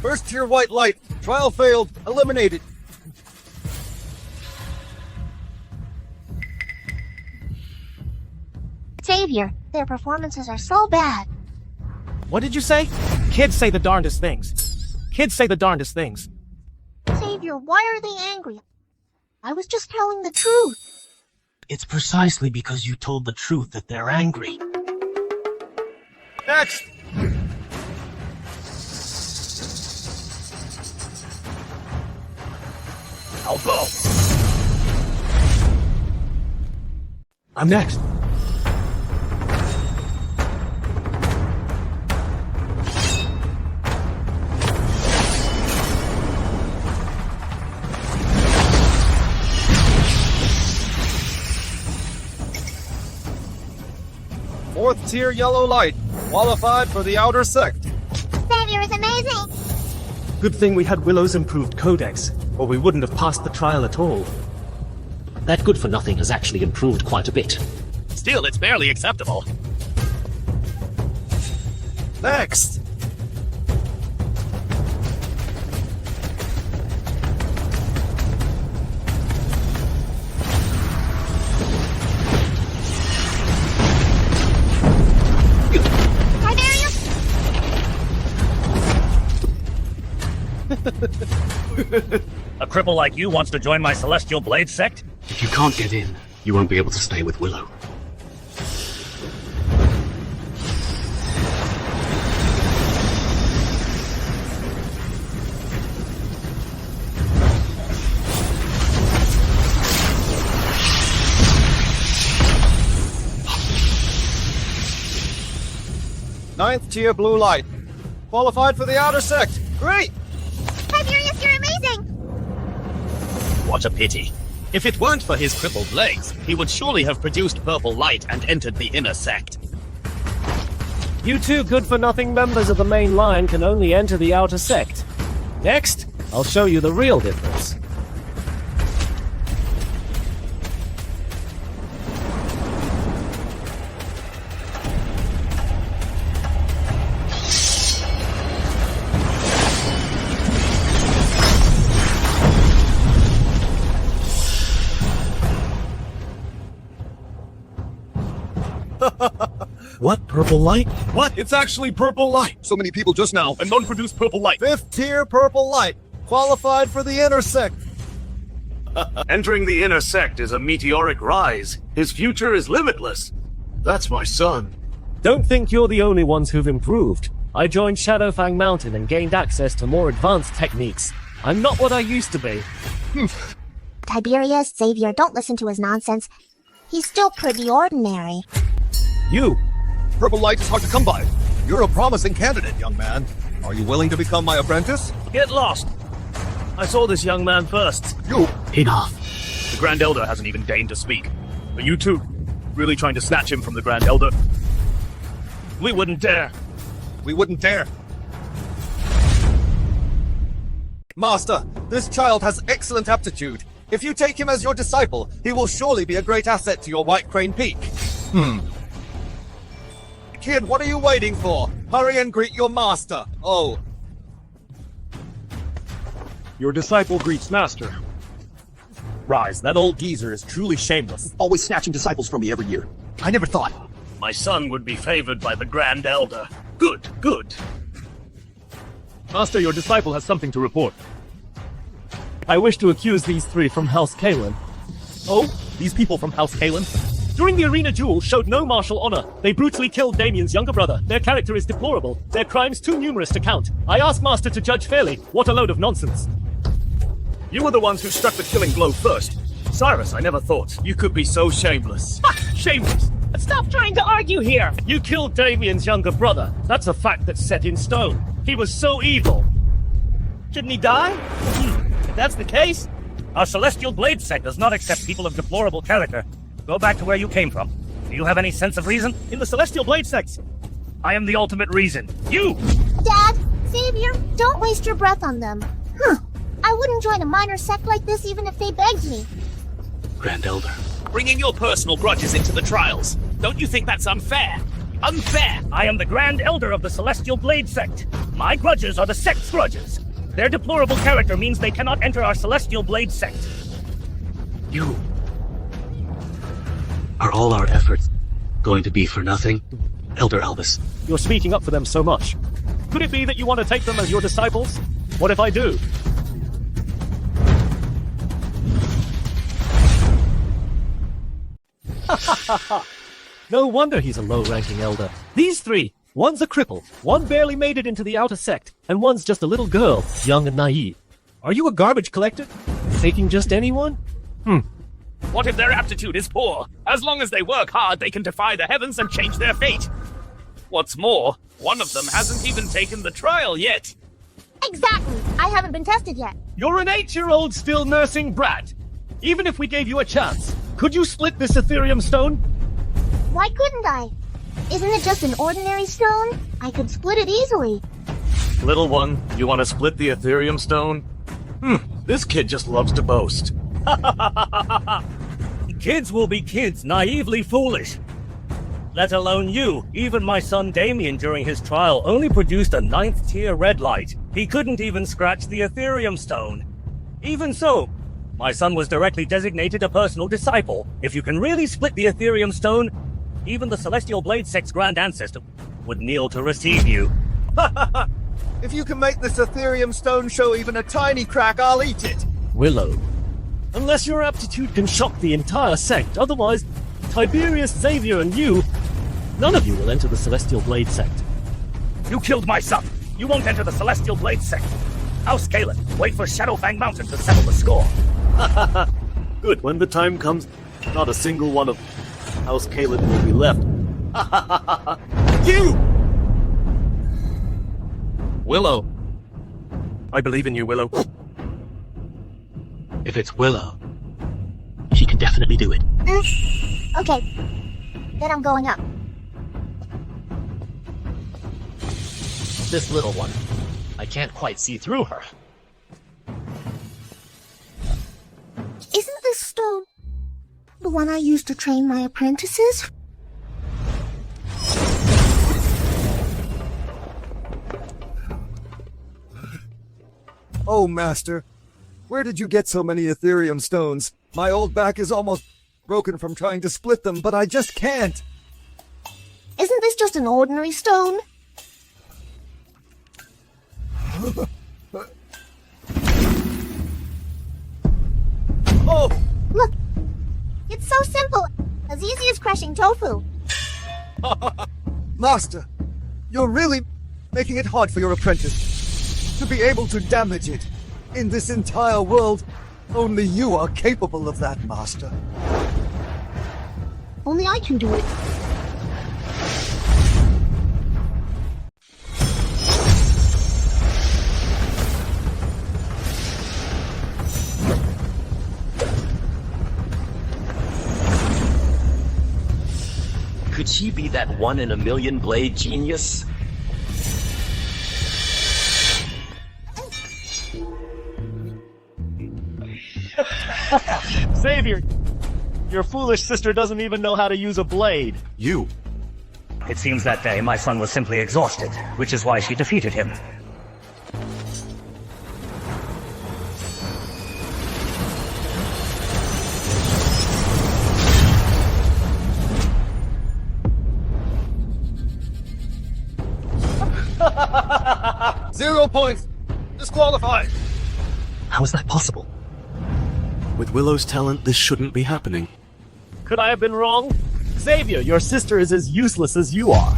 Speaker 7: First tier white light. Trial failed. Eliminated.
Speaker 2: Xavier, their performances are so bad.
Speaker 3: What did you say? Kids say the darndest things. Kids say the darndest things.
Speaker 2: Xavier, why are they angry? I was just telling the truth.
Speaker 4: It's precisely because you told the truth that they're angry.
Speaker 7: Next!
Speaker 3: I'll go.
Speaker 7: I'm next. Fourth tier yellow light. Qualified for the outer sect.
Speaker 2: Xavier is amazing.
Speaker 7: Good thing we had Willow's improved codex, or we wouldn't have passed the trial at all.
Speaker 10: That good for nothing has actually improved quite a bit.
Speaker 5: Still, it's barely acceptable.
Speaker 7: Next!
Speaker 9: A cripple like you wants to join my Celestial Blade sect?
Speaker 8: If you can't get in, you won't be able to stay with Willow.
Speaker 7: Ninth tier blue light. Qualified for the outer sect. Great!
Speaker 2: Tiberius, you're amazing.
Speaker 5: What a pity. If it weren't for his crippled legs, he would surely have produced purple light and entered the inner sect.
Speaker 6: You two good-for-nothing members of the main line can only enter the outer sect. Next, I'll show you the real difference.
Speaker 7: What? Purple light? What? It's actually purple light.
Speaker 1: So many people just now.
Speaker 3: And non-produced purple light.
Speaker 7: Fifth tier purple light. Qualified for the inner sect.
Speaker 8: Entering the inner sect is a meteoric rise. His future is limitless. That's my son.
Speaker 6: Don't think you're the only ones who've improved. I joined Shadowfang Mountain and gained access to more advanced techniques. I'm not what I used to be.
Speaker 2: Tiberius, Xavier, don't listen to his nonsense. He's still pretty ordinary.
Speaker 7: You.
Speaker 1: Purple light is hard to come by. You're a promising candidate, young man. Are you willing to become my apprentice?
Speaker 3: Get lost. I saw this young man first.
Speaker 1: You.
Speaker 8: Enough.
Speaker 3: The Grand Elder hasn't even deigned to speak. Are you two really trying to snatch him from the Grand Elder? We wouldn't dare.
Speaker 1: We wouldn't dare.
Speaker 7: Master, this child has excellent aptitude.
Speaker 1: If you take him as your disciple, he will surely be a great asset to your White Crane Peak. Kid, what are you waiting for? Hurry and greet your master. Oh.
Speaker 7: Your disciple greets master.
Speaker 6: Rise, that old geezer is truly shameless.
Speaker 12: Always snatching disciples from me every year. I never thought.
Speaker 8: My son would be favored by the Grand Elder. Good, good.
Speaker 6: Master, your disciple has something to report. I wish to accuse these three from House Kalin. Oh, these people from House Kalin? During the arena duel, showed no martial honor. They brutally killed Damien's younger brother. Their character is deplorable. Their crimes too numerous to count. I ask Master to judge fairly. What a load of nonsense.
Speaker 8: You were the ones who struck the killing blow first. Cyrus, I never thought you could be so shameless.
Speaker 6: Shameless! Stop trying to argue here! You killed Damien's younger brother. That's a fact that's set in stone. He was so evil. Shouldn't he die? If that's the case,
Speaker 9: Our celestial blade sect does not accept people of deplorable character. Go back to where you came from. Do you have any sense of reason?
Speaker 6: in the celestial blade sect,
Speaker 9: I am the ultimate reason. You!
Speaker 2: Dad, Savior, don't waste your breath on them. I wouldn't join a minor sect like this even if they begged me.
Speaker 4: Grand Elder.
Speaker 3: Bringing your personal grudges into the trials. Don't you think that's unfair? Unfair!
Speaker 9: I am the Grand Elder of the Celestial Blade Sect. My grudges are the sect's grudges. Their deplorable character means they cannot enter our Celestial Blade Sect.
Speaker 4: You. Are all our efforts going to be for nothing? Elder Albus.
Speaker 6: you're speaking up for them so much. Could it be that you want to take them as your disciples? What if I do? No wonder he's a low-ranking elder. These three, one's a cripple, one barely made it into the outer sect, and one's just a little girl, young and naive. Are you a garbage collector? Taking just anyone?
Speaker 3: What if their aptitude is poor? As long as they work hard, they can defy the heavens and change their fate. What's more, one of them hasn't even taken the trial yet.
Speaker 2: Exactly. I haven't been tested yet.
Speaker 6: You're an 8-year-old still nursing brat. Even if we gave you a chance, could you split this Ethereum stone?
Speaker 2: Why couldn't I? Isn't it just an ordinary stone? I could split it easily.
Speaker 8: Little one, you want to split the Ethereum stone? This kid just loves to boast.
Speaker 9: Kids will be kids, naively foolish. Let alone you. Even my son Damien during his trial only produced a 9th tier red light. He couldn't even scratch the Ethereum stone. Even so, my son was directly designated a personal disciple. If you can really split the Ethereum stone, even the Celestial Blade Sect's grand ancestor would kneel to receive you.
Speaker 1: If you can make this Ethereum stone show even a tiny crack, I'll eat it.
Speaker 6: Willow. Unless your aptitude can shock the entire sect, otherwise, Tiberius, Xavier, and you, none of you will enter the Celestial Blade Sect.
Speaker 9: You killed my son. You won't enter the Celestial Blade Sect. House Kalin, wait for Shadowfang Mountain to settle the score.
Speaker 8: Good, when the time comes, not a single one of House Kalin will be left.
Speaker 3: You! Willow.
Speaker 8: I believe in you, Willow.
Speaker 4: If it's Willow, she can definitely do it.
Speaker 2: Okay. Then I'm going up.
Speaker 10: This little one. I can't quite see through her.
Speaker 2: Isn't this stone the one I used to train my apprentices?
Speaker 1: Oh, Master. Where did you get so many Ethereum stones? My old back is almost broken from trying to split them, but I just can't.
Speaker 2: Isn't this just an ordinary stone?
Speaker 1: Oh!
Speaker 2: Look! It's so simple. As easy as crushing tofu.
Speaker 1: Master, you're really making it hard for your apprentice to be able to damage it. In this entire world, only you are capable of that, Master.
Speaker 2: Only I can do it.
Speaker 12: Could she be that 1 in a million blade genius?
Speaker 6: Xavier, your foolish sister doesn't even know how to use a blade.
Speaker 7: You.
Speaker 9: It seems that day my son was simply exhausted, which is why she defeated him.
Speaker 3: Zero points. Disqualified.
Speaker 7: How is that possible? With Willow's talent, this shouldn't be happening.
Speaker 6: Could I have been wrong? Xavier, your sister is as useless as you are.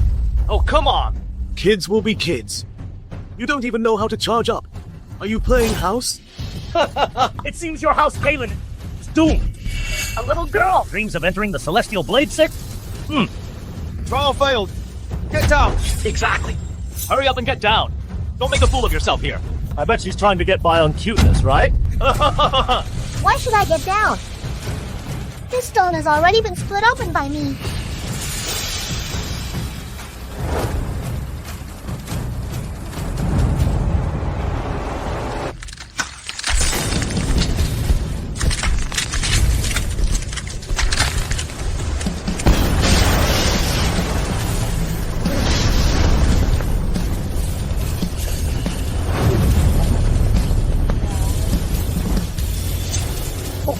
Speaker 6: Oh, come on!
Speaker 7: Kids will be kids. You don't even know how to charge up. Are you playing house?
Speaker 9: It seems your House Kalin is doomed. A little girl dreams of entering the Celestial Blade Sect?
Speaker 6: Trial failed. Get down!
Speaker 10: Exactly. Hurry up and get down. Don't make a fool of yourself here.
Speaker 6: I bet she's trying to get by on cuteness, right?
Speaker 2: Why should I get down? This stone has already been split open by me.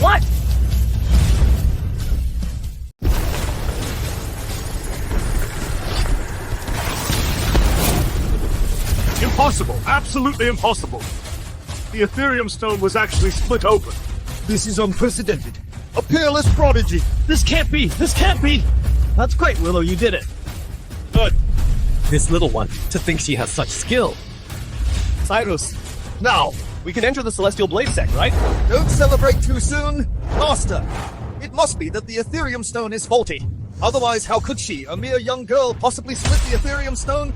Speaker 9: What?
Speaker 8: Impossible. Absolutely impossible. The Ethereum Stone was actually split open.
Speaker 1: This is unprecedented. A peerless prodigy.
Speaker 6: This can't be! This can't be! That's great, Willow, you did it.
Speaker 3: Good.
Speaker 6: This little one, to think she has such skill. Cyrus, now, we can enter the Celestial Blade Sect, right?
Speaker 1: Don't celebrate too soon. Master, it must be that the Ethereum Stone is faulty. Otherwise, how could she, a mere young girl, possibly split the Ethereum Stone?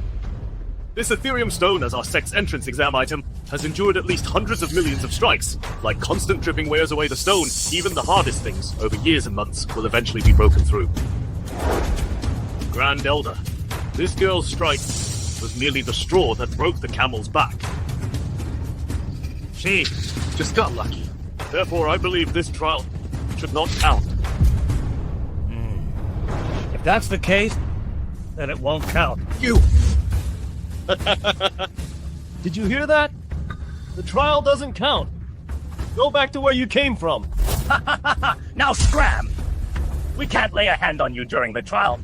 Speaker 8: This Ethereum Stone, as our sect's entrance exam item, has endured at least hundreds of millions of strikes. Like constant dripping wears away the stone, even the hardest things, over years and months, will eventually be broken through. Grand Elder, this girl's strike was merely the straw that broke the camel's back. She just got lucky. Therefore, I believe this trial should not count.
Speaker 9: If that's the case, then it won't count.
Speaker 6: You! Did you hear that? The trial doesn't count. Go back to where you came from.
Speaker 9: Now scram! We can't lay a hand on you during the trial,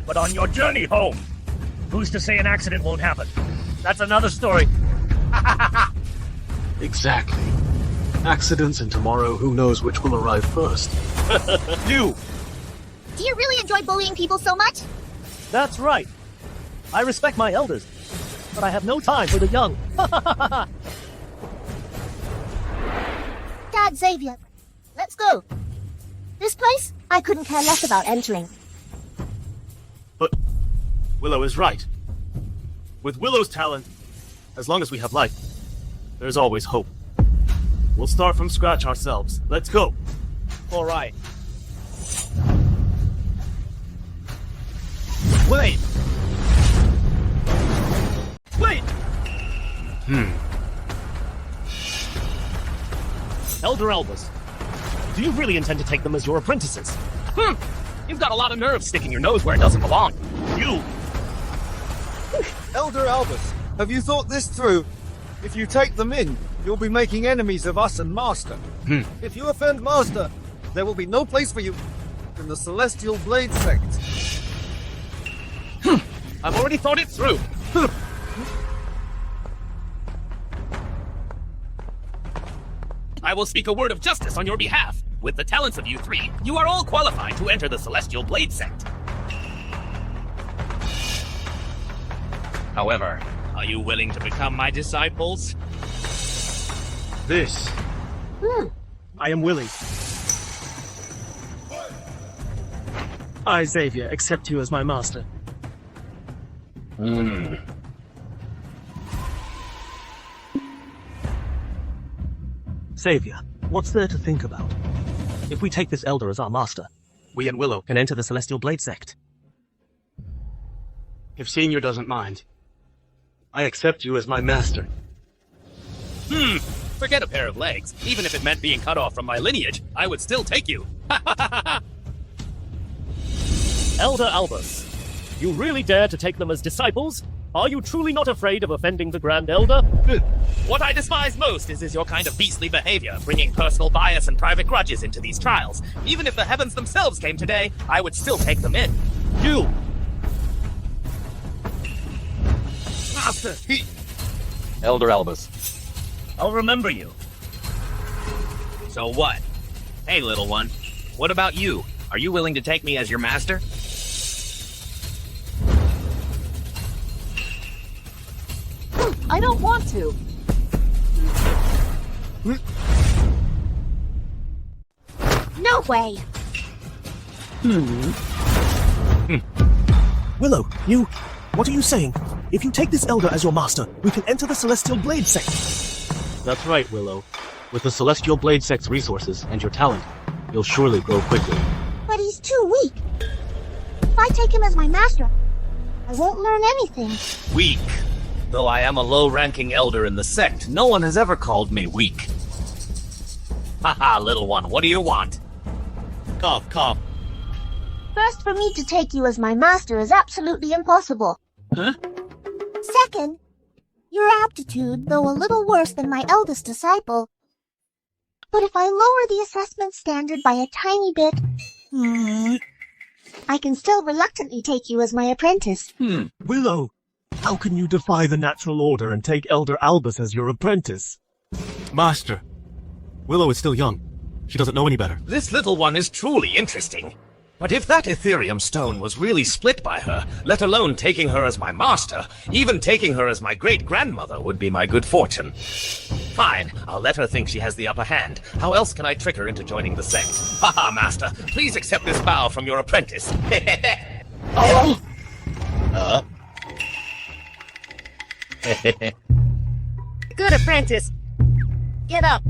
Speaker 9: but on your journey home, who's to say an accident won't happen? That's another story.
Speaker 7: Exactly. Accidents and tomorrow, who knows which will arrive first.
Speaker 6: You!
Speaker 2: Do you really enjoy bullying people so much?
Speaker 6: That's right. I respect my elders, but I have no time for the young.
Speaker 2: Dad, Xavier, let's go. This place, I couldn't care less about entering.
Speaker 8: But Willow is right. With Willow's talent, as long as we have life, there's always hope. We'll start from scratch ourselves. Let's go.
Speaker 6: All right. Wait! Wait! Elder Elvis, do you really intend to take them as your apprentices?
Speaker 3: You've got a lot of nerve sticking your nose where it doesn't belong.
Speaker 8: You!
Speaker 1: Elder Albus, have you thought this through? If you take them in, you'll be making enemies of us and Master. If you offend Master, there will be no place for you in the Celestial Blade Sect.
Speaker 3: I've already thought it through. I will speak a word of justice on your behalf. With the talents of you three, you are all qualified to enter the Celestial Blade Sect. However, are you willing to become my disciples?
Speaker 8: This.
Speaker 6: I am willing. I, Xavier, accept you as my master. Xavier, what's there to think about? If we take this elder as our master, we and Willow can enter the Celestial Blade Sect.
Speaker 7: If Senior doesn't mind, I accept you as my master.
Speaker 3: Forget a pair of legs. Even if it meant being cut off from my lineage, I would still take you.
Speaker 6: Elder Albus, you really dare to take them as disciples? Are you truly not afraid of offending the Grand Elder?
Speaker 3: What I despise most is your kind of beastly behavior, bringing personal bias and private grudges into these trials. Even if the heavens themselves came today, I would still take them in.
Speaker 6: You!
Speaker 3: Master,
Speaker 10: Elder Albus.
Speaker 9: I'll remember you.
Speaker 5: So what? Hey, little one. What about you? Are you willing to take me as your master?
Speaker 11: I don't want to.
Speaker 2: No way.
Speaker 7: Willow, you... What are you saying? If you take this elder as your master, we can enter the Celestial Blade sect.
Speaker 4: That's right, Willow. With the Celestial Blade sect's resources and your talent, you'll surely grow quickly.
Speaker 2: But he's too weak. If I take him as my master, I won't learn anything.
Speaker 5: Weak. Though I am a low-ranking elder in the sect, no one has ever called me weak. Haha, little one, what do you want?
Speaker 3: cough, cough.
Speaker 2: First, for me to take you as my master is absolutely impossible.
Speaker 5: Huh?
Speaker 2: Second, your aptitude, though a little worse than my eldest disciple. But if I lower the assessment standard by a tiny bit, I can still reluctantly take you as my apprentice.
Speaker 7: Willow, how can you defy the natural order and take Elder Albus as your apprentice?
Speaker 4: Master, Willow is still young. She doesn't know any better.
Speaker 3: This little one is truly interesting. But if that Ethereum stone was really split by her, let alone taking her as my master, even taking her as my great-grandmother would be my good fortune. Fine, I'll let her think she has the upper hand. How else can I trick her into joining the sect? Haha, master, please accept this bow from your apprentice.
Speaker 11: Good apprentice. Get up.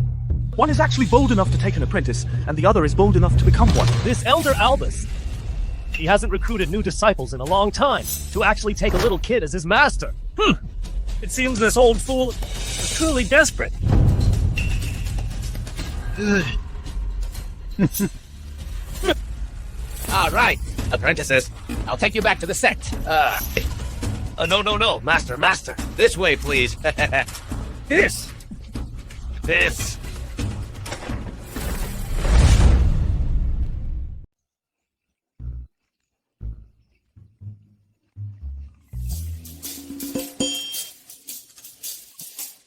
Speaker 7: One is actually bold enough to take an apprentice, and the other is bold enough to become one.
Speaker 6: This Elder Albus. He hasn't recruited new disciples in a long time to actually take a little kid as his master.
Speaker 9: It seems this old fool is truly desperate.
Speaker 3: All right, apprentices, I'll take you back to the sect. No, master. This way, please. This.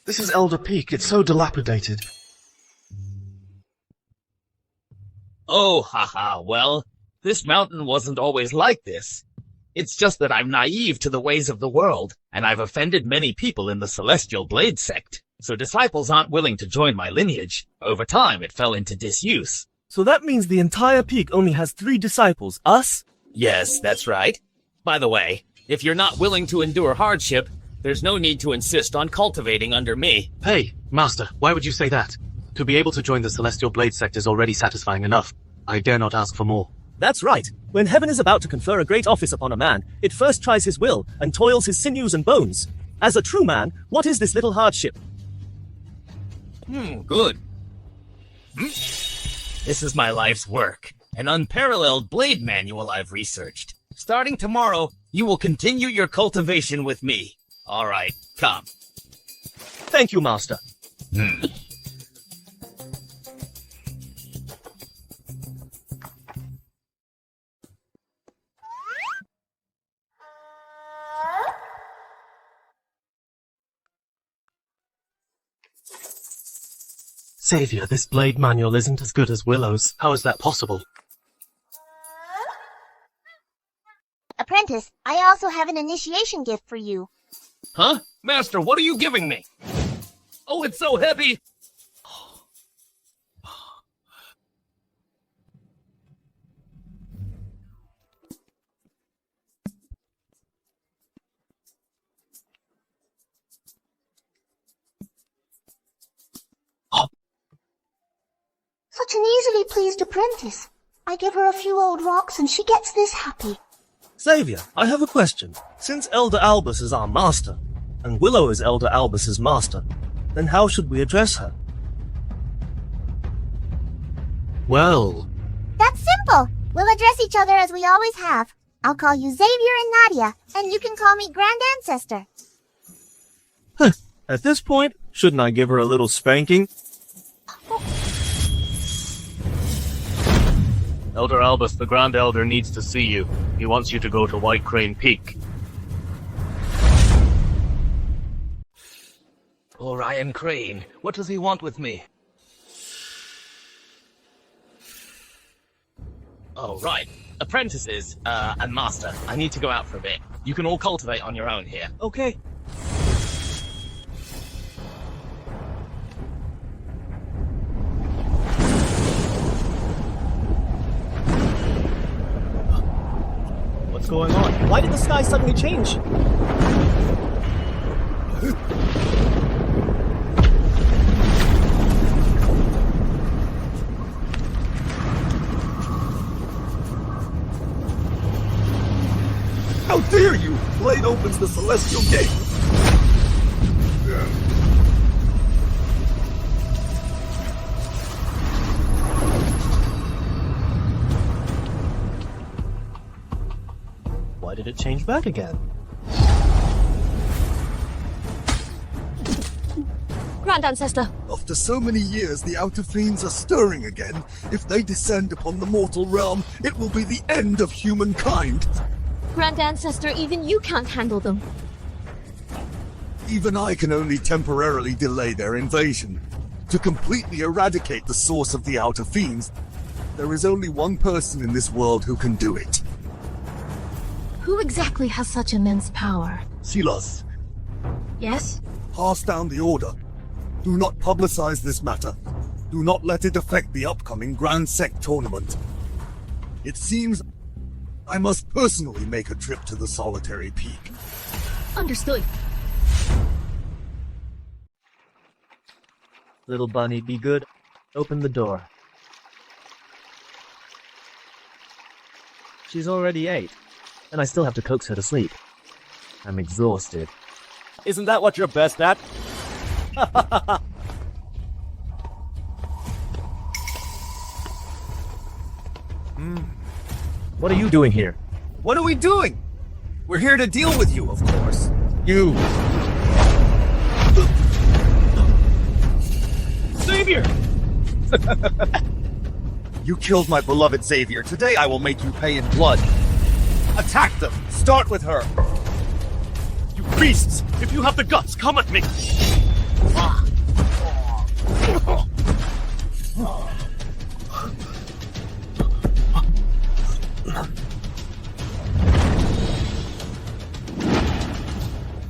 Speaker 7: This is Elder Peak. It's so dilapidated.
Speaker 5: Oh, haha, well, this mountain wasn't always like this. It's just that I'm naive to the ways of the world, and I've offended many people in the Celestial Blade sect, so disciples aren't willing to join my lineage. Over time, it fell into disuse.
Speaker 7: So that means the entire peak only has 3 disciples, us?
Speaker 3: Yes, that's right. By the way, if you're not willing to endure hardship, there's no need to insist on cultivating under me.
Speaker 4: Hey, Master, why would you say that? To be able to join the Celestial Blade sect is already satisfying enough. I dare not ask for more.
Speaker 7: That's right. When heaven is about to confer a great office upon a man, it first tries his will and toils his sinews and bones. As a true man, what is this little hardship?
Speaker 3: Good. This is my life's work, an unparalleled blade manual I've researched. Starting tomorrow, you will continue your cultivation with me. All right, come.
Speaker 7: Thank you, Master. Savior, this blade manual isn't as good as Willow's.
Speaker 4: How is that possible?
Speaker 2: Apprentice, I also have an initiation gift for you.
Speaker 3: Huh? Master, what are you giving me? Oh, it's so heavy!
Speaker 2: Such an easily pleased apprentice. I give her a few old rocks and she gets this happy.
Speaker 7: Savior, I have a question. Since Elder Albus is our master, and Willow is Elder Albus's master, then how should we address her?
Speaker 4: Well,
Speaker 2: That's simple. We'll address each other as we always have. I'll call you Xavier and Nadia, and you can call me Grand Ancestor.
Speaker 7: At this point, shouldn't I give her a little spanking?
Speaker 8: Elder Albus, the Grand Elder, needs to see you. He wants you to go to White Crane Peak.
Speaker 10: Orion Crane, what does he want with me?
Speaker 5: Oh, right. Apprentices, and Master, I need to go out for a bit. You can all cultivate on your own here.
Speaker 7: Okay. What's going on? Why did the sky suddenly change?
Speaker 1: How dare you! Blade opens the celestial gate!
Speaker 7: Why did it change back again?
Speaker 11: Grand Ancestor.
Speaker 1: After so many years, the outer fiends are stirring again. If they descend upon the mortal realm, it will be the end of humankind.
Speaker 11: Grand Ancestor, even you can't handle them.
Speaker 1: Even I can only temporarily delay their invasion. To completely eradicate the source of the outer fiends, there is only one person in this world who can do it.
Speaker 11: Who exactly has such immense power?
Speaker 1: Silas,
Speaker 11: Yes?
Speaker 1: pass down the order. Do not publicize this matter. Do not let it affect the upcoming Grand Sect tournament. It seems I must personally make a trip to the solitary peak.
Speaker 11: Understood.
Speaker 7: Little bunny, be good. Open the door. She's already 8, and I still have to coax her to sleep. I'm exhausted. Isn't that what you're best at? What are you doing here?
Speaker 3: What are we doing? We're here to deal with you, of course. You. Xavier!
Speaker 1: You killed my beloved Xavier. Today I will make you pay in blood.
Speaker 3: Attack them! Start with her!
Speaker 8: You beasts! If you have the guts, come at me!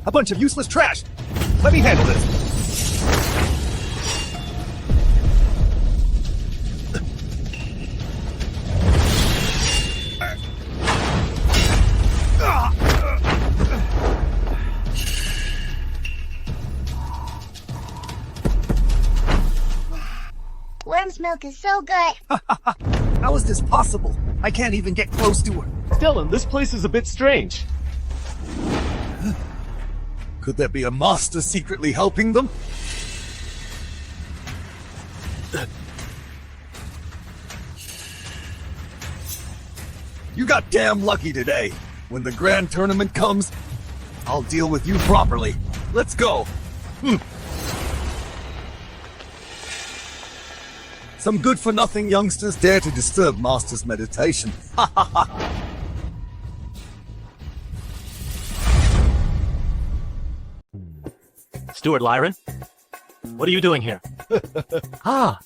Speaker 3: A bunch of useless trash! Let me handle this!
Speaker 2: Worm's milk is so good.
Speaker 3: How is this possible? I can't even get close to her.
Speaker 8: Dylan, this place is a bit strange.
Speaker 1: Could there be a master secretly helping them? You got damn lucky today. When the grand tournament comes, I'll deal with you properly. Let's go. Some good-for-nothing youngsters dare to disturb Master's meditation. Ha ha ha!
Speaker 4: Steward Lyron? What are you doing here?
Speaker 7: Ah,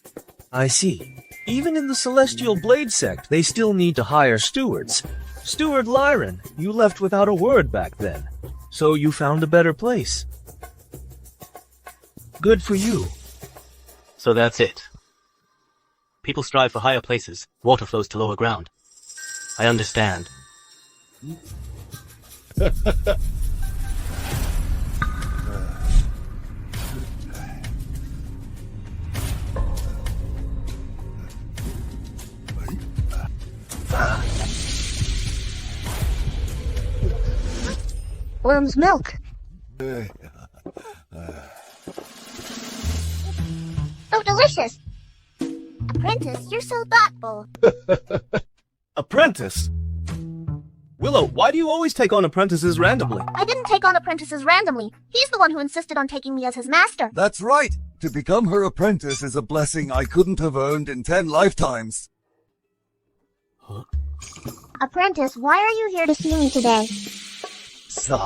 Speaker 7: I see. Even in the Celestial Blade Sect, they still need to hire stewards. Steward Lyron, you left without a word back then. So you found a better place. Good for you.
Speaker 4: So that's it. People strive for higher places. Water flows to lower ground. I understand.
Speaker 2: Worm's milk. Oh, delicious. Apprentice, you're so thoughtful.
Speaker 7: Apprentice? Willow, why do you always take on apprentices randomly?
Speaker 2: I didn't take on apprentices randomly. He's the one who insisted on taking me as his master.
Speaker 1: That's right. To become her apprentice is a blessing I couldn't have earned in 10 lifetimes.
Speaker 2: Apprentice, why are you here to see me today?
Speaker 1: Sir.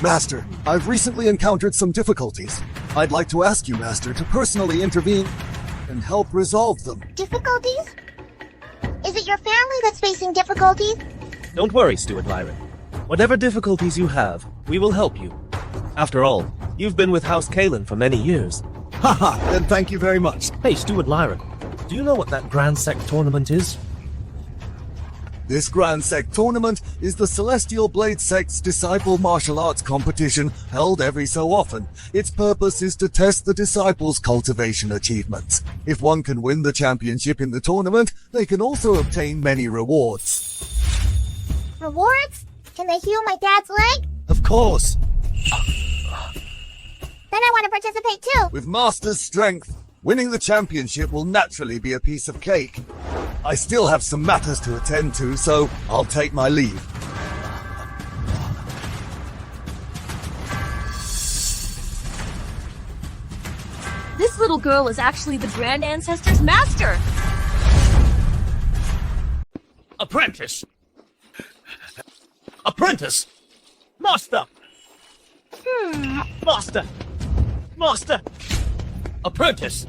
Speaker 1: Master, I've recently encountered some difficulties. I'd like to ask you, Master, to personally intervene and help resolve them.
Speaker 2: Difficulties? Is it your family that's facing difficulties?
Speaker 7: Don't worry, Steward Lyron. Whatever difficulties you have, we will help you. After all, you've been with House Kalin for many years.
Speaker 1: Haha, then thank you very much.
Speaker 7: Hey, Steward Lyron, do you know what that Grand Sect tournament is?
Speaker 1: This Grand Sect tournament is the Celestial Blade Sect's disciple martial arts competition held every so often. Its purpose is to test the disciples' cultivation achievements. If one can win the championship in the tournament, they can also obtain many rewards.
Speaker 2: Rewards? Can they heal my dad's leg?
Speaker 1: Of course,
Speaker 2: Then I want to participate too.
Speaker 1: with Master's strength, winning the championship will naturally be a piece of cake. I still have some matters to attend to, so I'll take my leave.
Speaker 11: This little girl is actually the Grand Ancestor's master!
Speaker 3: Apprentice! Apprentice! Master! Master! Master! Apprentice!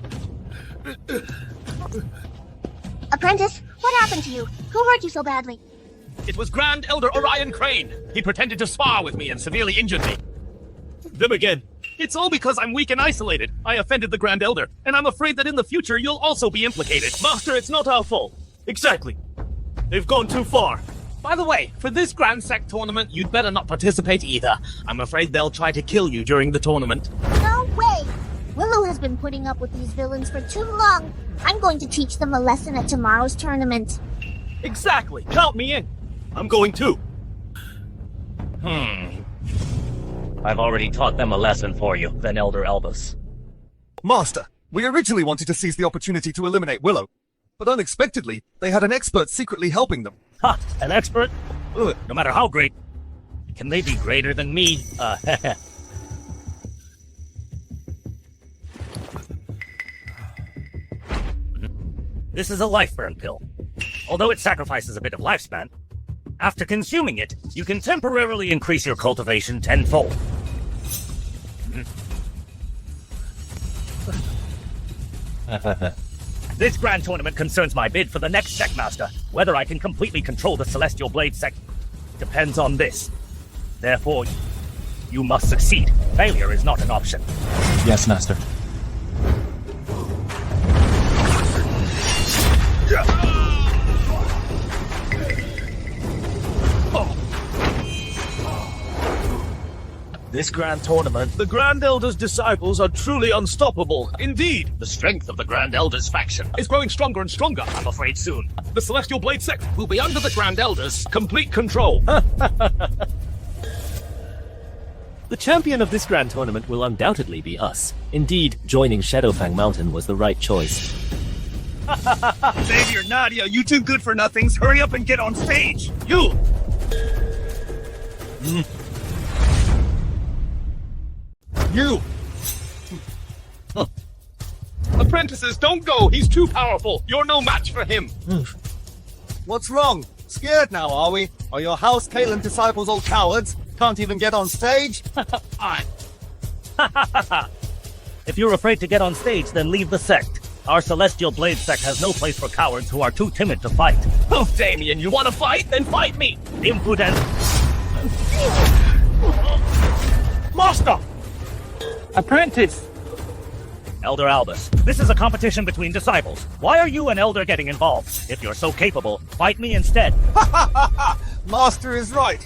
Speaker 2: Apprentice, what happened to you? Who hurt you so badly?
Speaker 3: It was Grand Elder Orion Crane. He pretended to spar with me and severely injured me. Them again. It's all because I'm weak and isolated. I offended the Grand Elder, and I'm afraid that in the future you'll also be implicated.
Speaker 6: Master, it's not our fault. Exactly. They've gone too far.
Speaker 3: By the way, for this Grand Sect tournament, you'd better not participate either. I'm afraid they'll try to kill you during the tournament.
Speaker 2: No way! Willow has been putting up with these villains for too long. I'm going to teach them a lesson at tomorrow's tournament.
Speaker 6: Exactly. Count me in. I'm going too.
Speaker 9: I've already taught them a lesson for you, then Elder Albus.
Speaker 1: Master, we originally wanted to seize the opportunity to eliminate Willow, but unexpectedly, they had an expert secretly helping them.
Speaker 9: Ha! An expert? Ugh, no matter how great. Can they be greater than me? This is a life burn pill. Although it sacrifices a bit of lifespan, after consuming it, you can temporarily increase your cultivation tenfold. This grand tournament concerns my bid for the next Sect Master. Whether I can completely control the Celestial Blade Sect depends on this. Therefore, you must succeed. Failure is not an option.
Speaker 10: Yes, Master.
Speaker 6: This grand tournament, the Grand Elder's disciples are truly unstoppable.
Speaker 3: Indeed,
Speaker 12: The strength of the Grand Elder's faction.
Speaker 3: it's growing stronger and stronger.
Speaker 12: I'm afraid soon.
Speaker 3: The Celestial Blade Sect will be under the Grand Elder's complete control.
Speaker 6: The champion of this grand tournament will undoubtedly be us. Indeed, joining Shadowfang Mountain was the right choice.
Speaker 3: Xavier, Nadia, you two good for nothings. Hurry up and get on stage. You! You! Apprentices, don't go! He's too powerful! You're no match for him!
Speaker 1: What's wrong? Scared now, are we? Are your House Kalin disciples all cowards? Can't even get on stage?
Speaker 9: If you're afraid to get on stage, then leave the sect. Our Celestial Blade Sect has no place for cowards who are too timid to fight.
Speaker 3: Oh, Damien, you want to fight? Then fight me!
Speaker 9: Impudent.
Speaker 6: Master! Apprentice!
Speaker 9: Elder Albus, this is a competition between disciples. Why are you and Elder getting involved? If you're so capable, fight me instead.
Speaker 1: Master is right.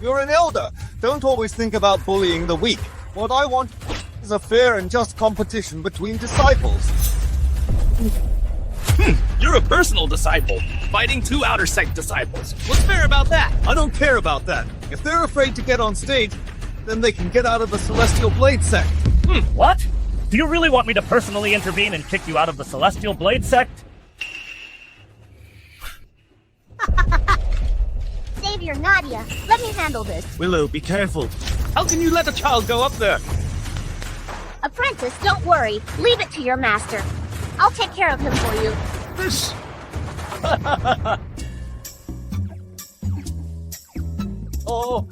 Speaker 1: You're an elder. Don't always think about bullying the weak. What I want is a fair and just competition between disciples.
Speaker 3: You're a personal disciple, fighting two Outer Sect disciples. What's fair about that?
Speaker 1: I don't care about that. If they're afraid to get on stage, then they can get out of the Celestial Blade Sect.
Speaker 9: What? Do you really want me to personally intervene and kick you out of the Celestial Blade sect?
Speaker 2: Savior, Nadia, let me handle this.
Speaker 3: Willow, be careful. How can you let a child go up there?
Speaker 2: Apprentice, don't worry. Leave it to your master. I'll take care of him for you.
Speaker 3: This...
Speaker 6: Oh.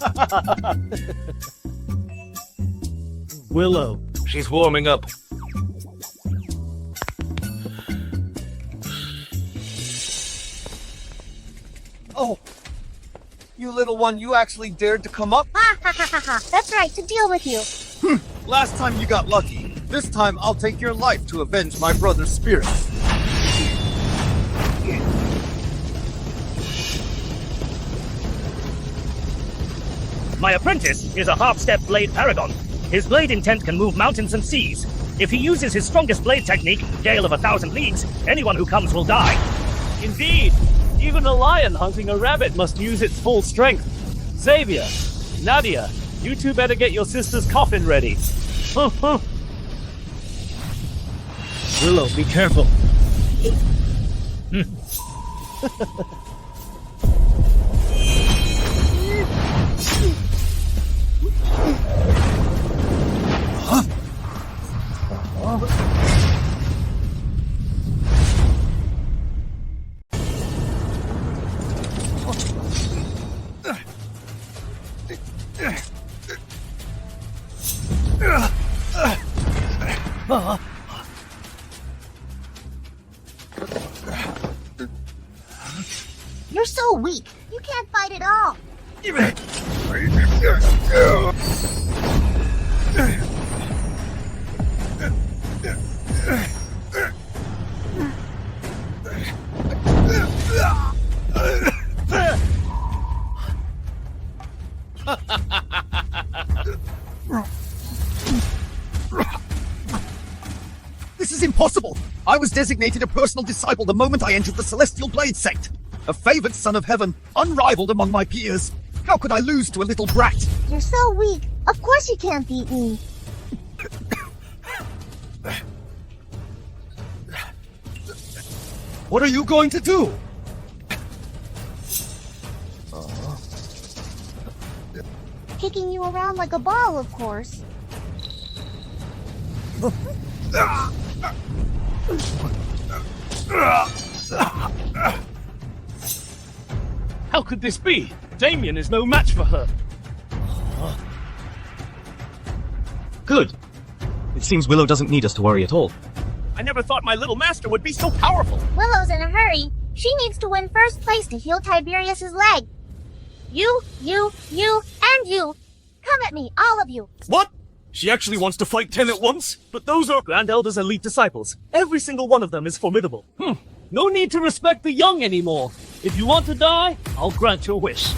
Speaker 6: Willow.
Speaker 3: She's warming up.
Speaker 1: Oh, you little one, you actually dared to come up?
Speaker 2: Ha ha ha ha ha. That's right, to deal with you.
Speaker 1: Last time you got lucky. This time I'll take your life to avenge my brother's spirit.
Speaker 9: My apprentice is a half-step blade paragon. His blade intent can move mountains and seas. If he uses his strongest blade technique, Gale of 1,000 Leagues, anyone who comes will die.
Speaker 6: Indeed. Even a lion hunting a rabbit must use its full strength. Xavier, Nadia, you two better get your sister's coffin ready.
Speaker 3: Willow, be careful.
Speaker 2: You're so weak. You can't fight at all.
Speaker 1: This is impossible! I was designated a personal disciple the moment I entered the Celestial Blade sect. A favored son of heaven, unrivaled among my peers. How could I lose to a little brat?
Speaker 2: You're so weak. Of course you can't beat me.
Speaker 1: What are you going to do?
Speaker 2: Kicking you around like a ball, of course.
Speaker 6: How could this be? Damien is no match for her.
Speaker 4: Good. It seems Willow doesn't need us to worry at all.
Speaker 3: I never thought my little master would be so powerful.
Speaker 2: Willow's in a hurry. She needs to win first place to heal Tiberius's leg. You, and you. Come at me, all of you.
Speaker 3: What? She actually wants to fight 10 at once?
Speaker 7: But those are Grand Elder's elite disciples. Every single one of them is formidable.
Speaker 6: No need to respect the young anymore. If you want to die, I'll grant your wish.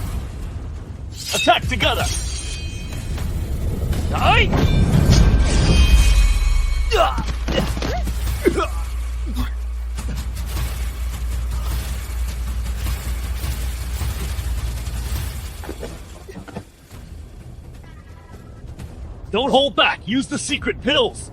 Speaker 6: Attack together! Die! Don't hold back. Use the secret pills.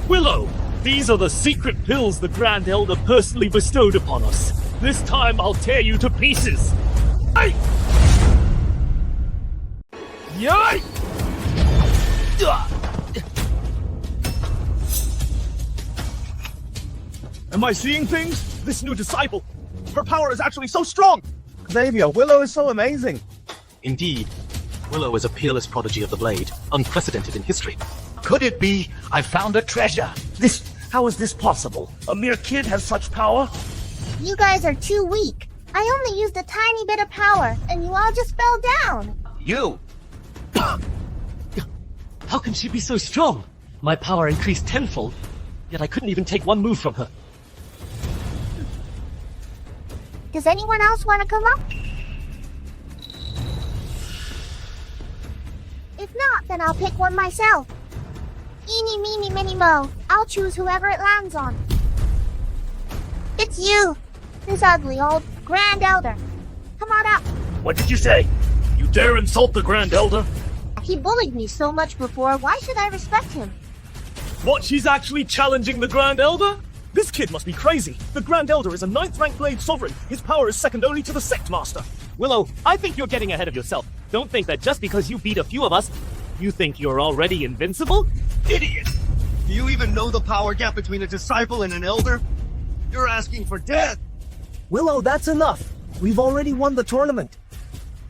Speaker 6: Willow, these are the secret pills the Grand Elder personally bestowed upon us. This time I'll tear you to pieces. Aye! Yay!
Speaker 7: Am I seeing things? This new disciple, her power is actually so strong!
Speaker 1: Xavier, Willow is so amazing.
Speaker 4: Indeed, Willow is a peerless prodigy of the blade, unprecedented in history.
Speaker 9: Could it be I found a treasure? How is this possible? A mere kid has such power?
Speaker 2: You guys are too weak. I only used a tiny bit of power, and you all just fell down.
Speaker 12: You!
Speaker 10: How can she be so strong? My power increased tenfold, yet I couldn't even take one move from her.
Speaker 2: Does anyone else want to come up? If not, then I'll pick one myself. Eeny, meeny, miny, mo. I'll choose whoever it lands on. It's you, this ugly old Grand Elder. Come on up.
Speaker 9: What did you say? You dare insult the Grand Elder?
Speaker 2: He bullied me so much before, why should I respect him?
Speaker 7: What, she's actually challenging the Grand Elder? This kid must be crazy. The Grand Elder is a 9th rank Blade Sovereign. His power is second only to the Sect Master.
Speaker 6: Willow, I think you're getting ahead of yourself. Don't think that just because you beat a few of us, you think you're already invincible?
Speaker 3: Idiot!
Speaker 13: Do you even know the power gap between a disciple and an elder? You're asking for death!
Speaker 7: Willow, that's enough. We've already won the tournament.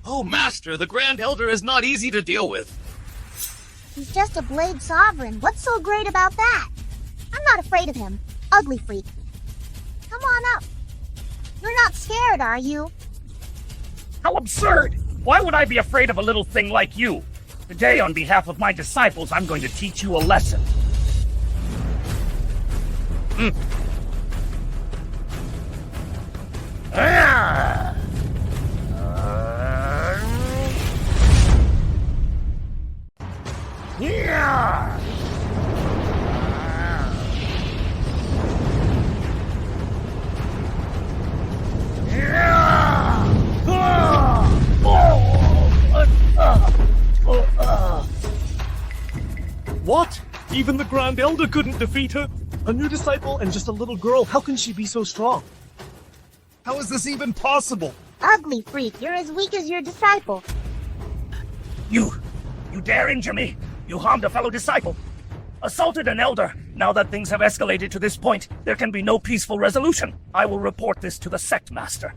Speaker 3: Oh, Master, the Grand Elder is not easy to deal with.
Speaker 2: He's just a Blade Sovereign. What's so great about that? I'm not afraid of him. Ugly freak. Come on up. You're not scared, are you?
Speaker 9: How absurd! Why would I be afraid of a little thing like you? Today, on behalf of my disciples, I'm going to teach you a lesson.
Speaker 7: What? Even the Grand Elder couldn't defeat her? A new disciple and just a little girl, how can she be so strong?
Speaker 3: How is this even possible?
Speaker 2: Ugly freak, you're as weak as your disciple.
Speaker 9: You dare injure me? You harmed a fellow disciple. Assaulted an elder. Now that things have escalated to this point, there can be no peaceful resolution. I will report this to the Sect Master.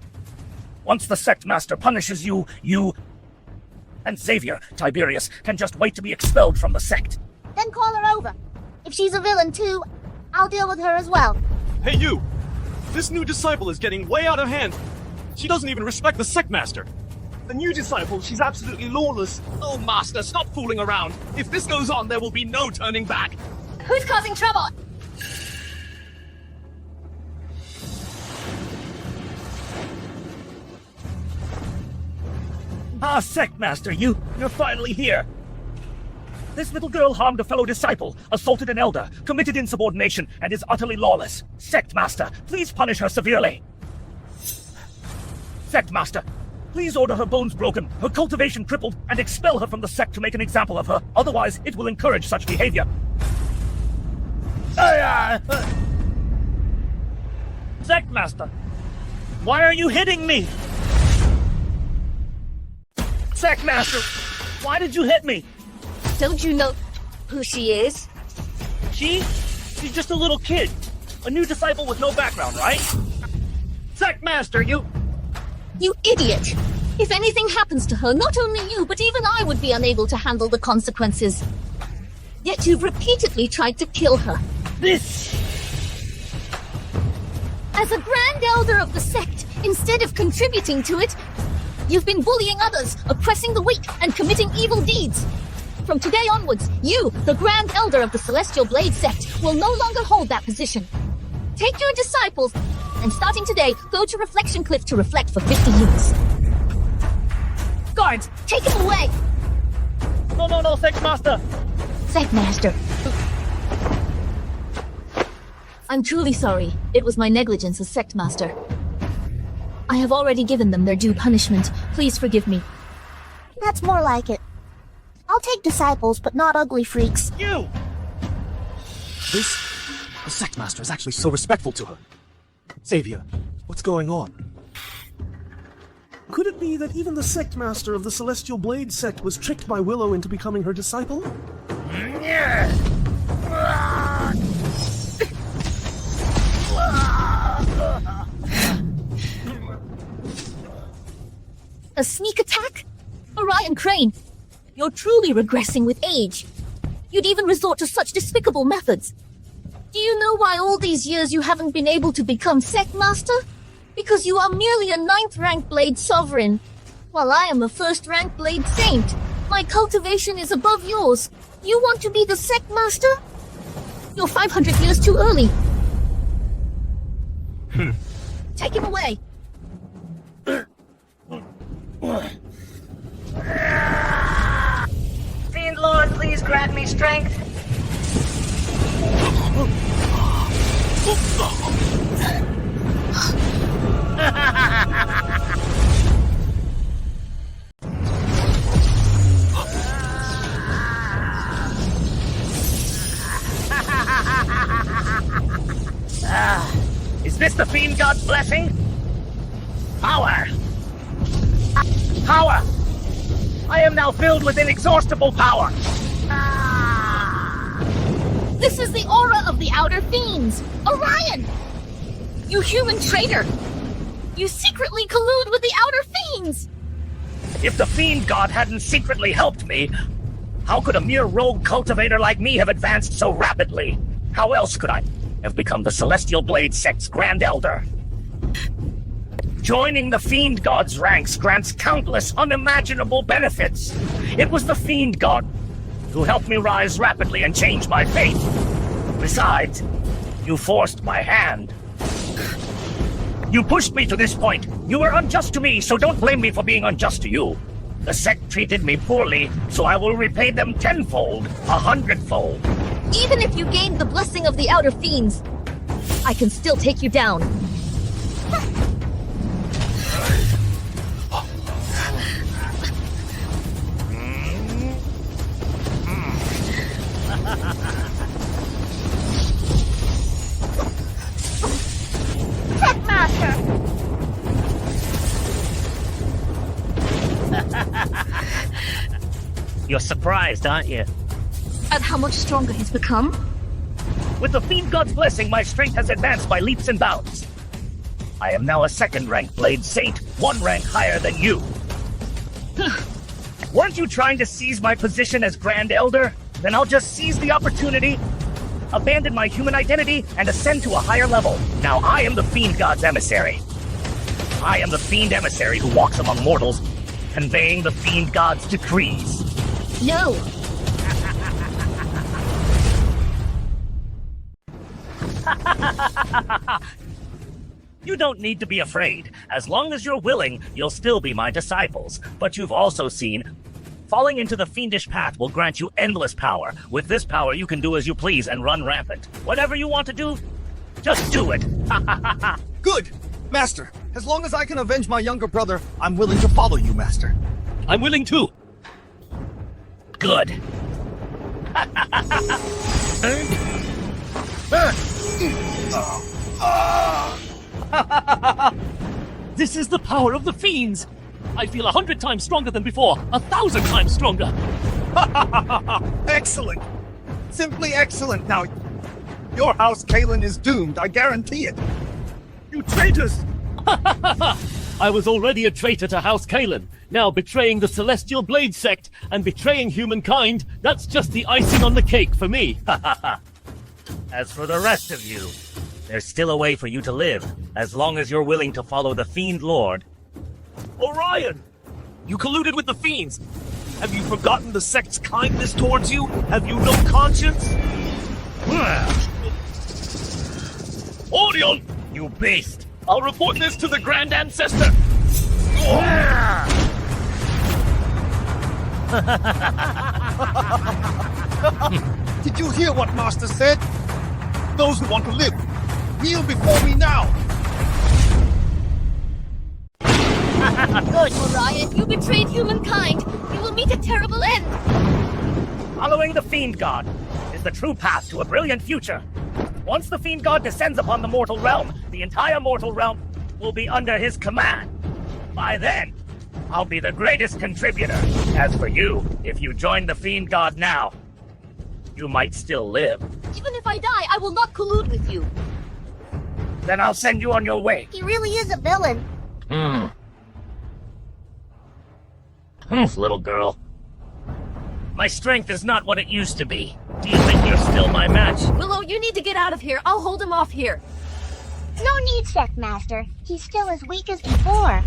Speaker 9: Once the Sect Master punishes you, and Xavier, Tiberius, can just wait to be expelled from the Sect.
Speaker 2: Then call her over. If she's a villain too, I'll deal with her as well.
Speaker 7: Hey you! This new disciple is getting way out of hand. She doesn't even respect the Sect Master. The new disciple, she's absolutely lawless.
Speaker 3: Oh, Master, stop fooling around. If this goes on, there will be no turning back.
Speaker 11: Who's causing trouble?
Speaker 9: Ah, Sect Master, you're finally here. This little girl harmed a fellow disciple, assaulted an elder, committed insubordination, and is utterly lawless. Sect Master, please punish her severely. Sect Master, please order her bones broken, her cultivation crippled, and expel her from the sect to make an example of her. Otherwise, it will encourage such behavior. Sect Master, why are you hitting me? Sect Master, why did you hit me?
Speaker 11: Don't you know who she is?
Speaker 9: She's just a little kid. A new disciple with no background, right? Sect Master, you
Speaker 11: idiot! If anything happens to her, not only you, but even I would be unable to handle the consequences. Yet you've repeatedly tried to kill her.
Speaker 9: This...
Speaker 11: As a Grand Elder of the Sect, instead of contributing to it, you've been bullying others, oppressing the weak, and committing evil deeds. From today onwards, you, the Grand Elder of the Celestial Blade Sect, will no longer hold that position. Take your disciples, and starting today, go to Reflection Cliff to reflect for 50 years. Guards, take him away!
Speaker 9: No, Sect Master!
Speaker 11: Sect Master. I'm truly sorry. It was my negligence as Sect Master. I have already given them their due punishment. Please forgive me.
Speaker 2: That's more like it. I'll take disciples, but not ugly freaks.
Speaker 9: You!
Speaker 7: The Sect Master is actually so respectful to her. Xavier, what's going on? Could it be that even the Sect Master of the Celestial Blade Sect was tricked by Willow into becoming her disciple?
Speaker 11: A sneak attack? Orion Crane, you're truly regressing with age. You'd even resort to such despicable methods. Do you know why all these years you haven't been able to become Sect Master? Because you are merely a 9th rank Blade Sovereign, while I am a 1st rank Blade Saint. My cultivation is above yours. You want to be the Sect Master? You're 500 years too early. Take him away.
Speaker 14: Fiend Lord, please grant me strength.
Speaker 9: this the Fiend God's blessing? Power! Power! I am now filled with inexhaustible power!
Speaker 11: This is the aura of the Outer Fiends! Orion! You human traitor! You secretly collude with the Outer Fiends!
Speaker 9: If the Fiend God hadn't secretly helped me, how could a mere rogue cultivator like me have advanced so rapidly? How else could I have become the Celestial Blade Sect's Grand Elder? Joining the Fiend God's ranks grants countless unimaginable benefits. It was the Fiend God who helped me rise rapidly and change my fate. Besides, you forced my hand. You pushed me to this point. You were unjust to me, so don't blame me for being unjust to you. The sect treated me poorly, so I will repay them tenfold, 100-fold.
Speaker 11: Even if you gained the blessing of the Outer Fiends, I can still take you down.
Speaker 2: Headmaster!
Speaker 9: You're surprised, aren't you?
Speaker 11: At how much stronger he's become?
Speaker 9: With the Fiend God's blessing, my strength has advanced by leaps and bounds. I am now a second-rank Blade Saint, one rank higher than you. Weren't you trying to seize my position as Grand Elder? Then I'll just seize the opportunity, abandon my human identity, and ascend to a higher level. Now I am the Fiend God's emissary. I am the Fiend emissary who walks among mortals, conveying the Fiend God's decrees.
Speaker 11: No!
Speaker 9: You don't need to be afraid. As long as you're willing, you'll still be my disciples. But you've also seen, falling into the fiendish path will grant you endless power. With this power, you can do as you please and run rampant. Whatever you want to do, just do it.
Speaker 13: Good! Master, as long as I can avenge my younger brother, I'm willing to follow you, Master.
Speaker 10: I'm willing too.
Speaker 9: Good.
Speaker 10: This is the power of the fiends. I feel 100 times stronger than before, 1,000 times stronger.
Speaker 13: Excellent! Simply excellent. Now, your House Kalin is doomed, I guarantee it. You traitors!
Speaker 10: I was already a traitor to House Kalin. Now betraying the Celestial Blade Sect and betraying humankind, that's just the icing on the cake for me.
Speaker 9: As for the rest of you, there's still a way for you to live, as long as you're willing to follow the Fiend Lord.
Speaker 7: Orion! You colluded with the fiends! Have you forgotten the sect's kindness towards you? Have you no conscience?
Speaker 3: Orion!
Speaker 9: You beast!
Speaker 3: I'll report this to the Grand Ancestor!
Speaker 13: Did you hear what Master said? Those who want to live, kneel before me now!
Speaker 11: Good, Orion. You betrayed humankind. You will meet a terrible end.
Speaker 9: Following the Fiend God is the true path to a brilliant future. Once the Fiend God descends upon the mortal realm, the entire mortal realm will be under his command. By then, I'll be the greatest contributor. As for you, if you join the Fiend God now, you might still live.
Speaker 11: Even if I die, I will not collude with you.
Speaker 9: Then I'll send you on your way.
Speaker 2: He really is a villain.
Speaker 9: Little girl. My strength is not what it used to be. Do you think you're still my match?
Speaker 11: Willow, you need to get out of here. I'll hold him off here.
Speaker 2: No need, Sect Master. He's still as weak as before.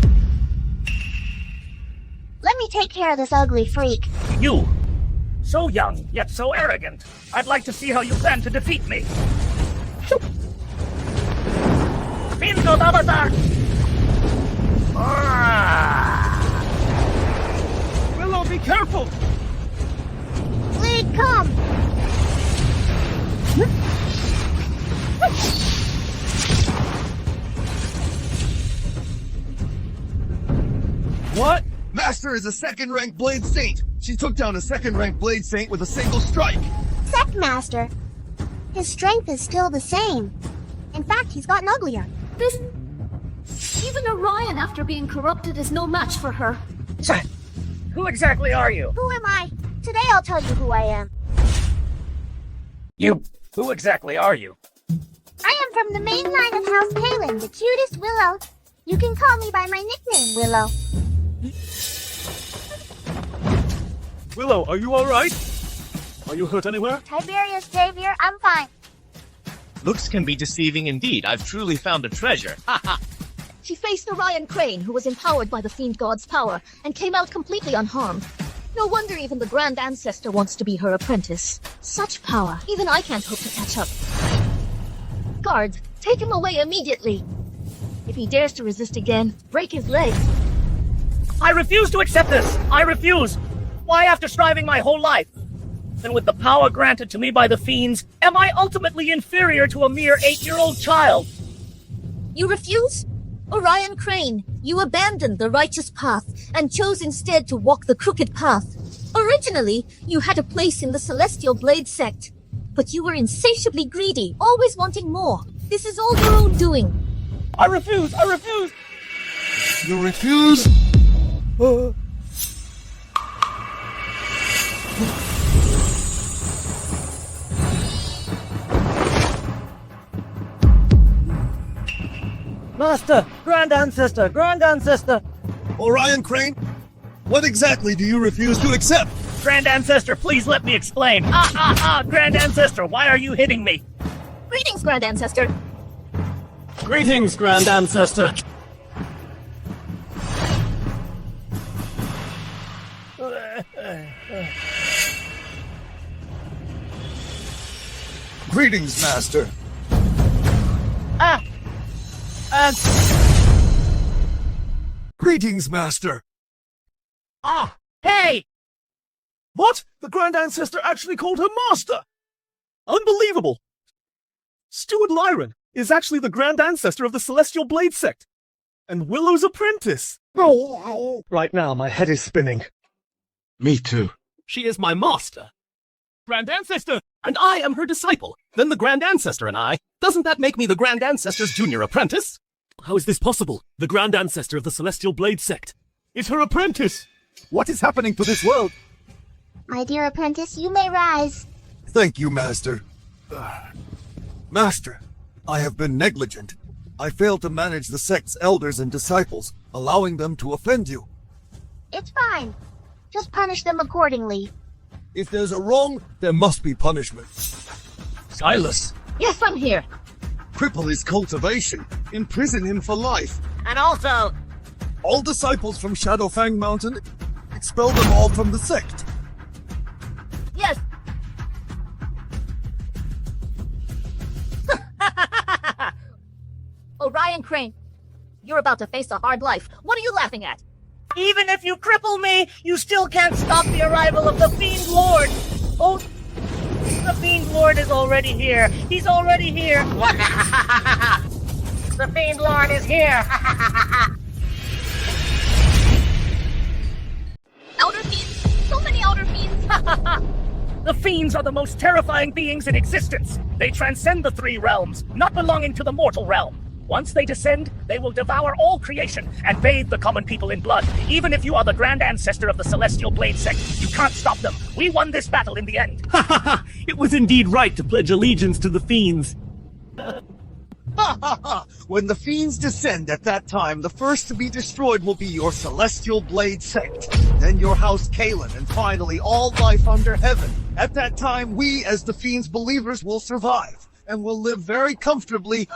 Speaker 2: Let me take care of this ugly freak.
Speaker 9: You! So young, yet so arrogant. I'd like to see how you plan to defeat me. Fiend God Avatar!
Speaker 13: Willow, be careful!
Speaker 2: Blade, come!
Speaker 13: What?
Speaker 1: Master is a second-rank Blade Saint. She took down a second-rank Blade Saint with a single strike.
Speaker 2: Sect Master. His strength is still the same. In fact, he's gotten uglier.
Speaker 11: This... Even Orion, after being corrupted, is no match for her.
Speaker 9: Who exactly are you?
Speaker 2: Who am I? Today I'll tell you who I am.
Speaker 9: Who exactly are you?
Speaker 2: I am from the main line of House Kalin, the cutest Willow. You can call me by my nickname, Willow.
Speaker 7: Willow, are you alright? Are you hurt anywhere?
Speaker 2: Tiberius Xavier, I'm fine.
Speaker 3: Looks can be deceiving indeed. I've truly found a treasure. Ha ha!
Speaker 11: She faced Orion Crane, who was empowered by the Fiend God's power, and came out completely unharmed. No wonder even the Grand Ancestor wants to be her apprentice. Such power, even I can't hope to catch up. Guards, take him away immediately. If he dares to resist again, break his legs.
Speaker 9: I refuse to accept this! I refuse! Why, after striving my whole life, and with the power granted to me by the fiends, am I ultimately inferior to a mere 8-year-old child?
Speaker 11: You refuse? Orion Crane, you abandoned the righteous path and chose instead to walk the crooked path. Originally, you had a place in the Celestial Blade sect, but you were insatiably greedy, always wanting more. This is all your own doing.
Speaker 9: I refuse! I refuse!
Speaker 1: You refuse?
Speaker 9: Master! Grand Ancestor! Grand Ancestor!
Speaker 1: Orion Crane, what exactly do you refuse to accept?
Speaker 9: Grand Ancestor, please let me explain. Grand Ancestor, why are you hitting me?
Speaker 11: Greetings, Grand Ancestor.
Speaker 10: Greetings, Grand Ancestor.
Speaker 1: Greetings, Master. Greetings, Master.
Speaker 9: Hey!
Speaker 7: What? The Grand Ancestor actually called her Master! Unbelievable! Steward Lyron is actually the Grand Ancestor of the Celestial Blade sect, and Willow's apprentice. Right now, my head is spinning.
Speaker 3: Me too. She is my master. Grand Ancestor! And I am her disciple. Then the Grand Ancestor and I. Doesn't that make me the Grand Ancestor's junior apprentice?
Speaker 10: How is this possible? The Grand Ancestor of the Celestial Blade sect is her apprentice.
Speaker 13: What is happening to this world?
Speaker 2: My dear apprentice, you may rise.
Speaker 1: Thank you, Master. Master, I have been negligent. I failed to manage the sect's elders and disciples, allowing them to offend you.
Speaker 2: It's fine. Just punish them accordingly.
Speaker 1: If there's a wrong, there must be punishment.
Speaker 3: Silas.
Speaker 11: Yes, I'm here.
Speaker 1: Cripple his cultivation. Imprison him for life.
Speaker 9: And also...
Speaker 1: All disciples from Shadowfang Mountain, expel them all from the sect.
Speaker 11: Yes. Orion Crane, you're about to face a hard life. What are you laughing at?
Speaker 9: Even if you cripple me, you still can't stop the arrival of the Fiend Lord! Oh, the Fiend Lord is already here. He's already here. The Fiend Lord is here.
Speaker 11: Outer Fiends! So many Outer Fiends!
Speaker 9: The Fiends are the most terrifying beings in existence. They transcend the 3 realms, not belonging to the mortal realm. Once they descend, they will devour all creation and bathe the common people in blood. Even if you are the Grand Ancestor of the Celestial Blade sect, you can't stop them. We won this battle in the end.
Speaker 10: Ha ha ha! It was indeed right to pledge allegiance to the fiends.
Speaker 1: Ha ha ha! When the fiends descend at that time, the first to be destroyed will be your Celestial Blade sect, then your House Kalin, and finally all life under heaven. At that time, we, as the fiends' believers, will survive, and will live very comfortably.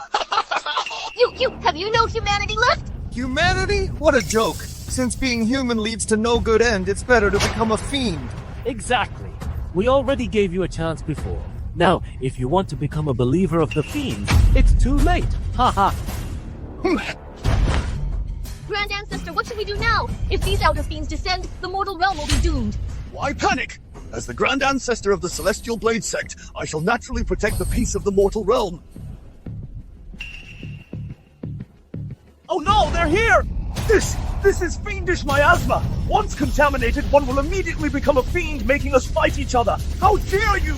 Speaker 11: Have you no humanity left?
Speaker 1: Humanity? What a joke! Since being human leads to no good end, it's better to become a fiend.
Speaker 10: Exactly. We already gave you a chance before. Now, if you want to become a believer of the fiends, it's too late. Ha ha.
Speaker 11: Grand Ancestor, what should we do now? If these Outer Fiends descend, the mortal realm will be doomed.
Speaker 1: Why panic? As the Grand Ancestor of the Celestial Blade sect, I shall naturally protect the peace of the mortal realm.
Speaker 7: Oh no, they're here! This is fiendish miasma! Once contaminated, one will immediately become a fiend, making us fight each other! How dare you!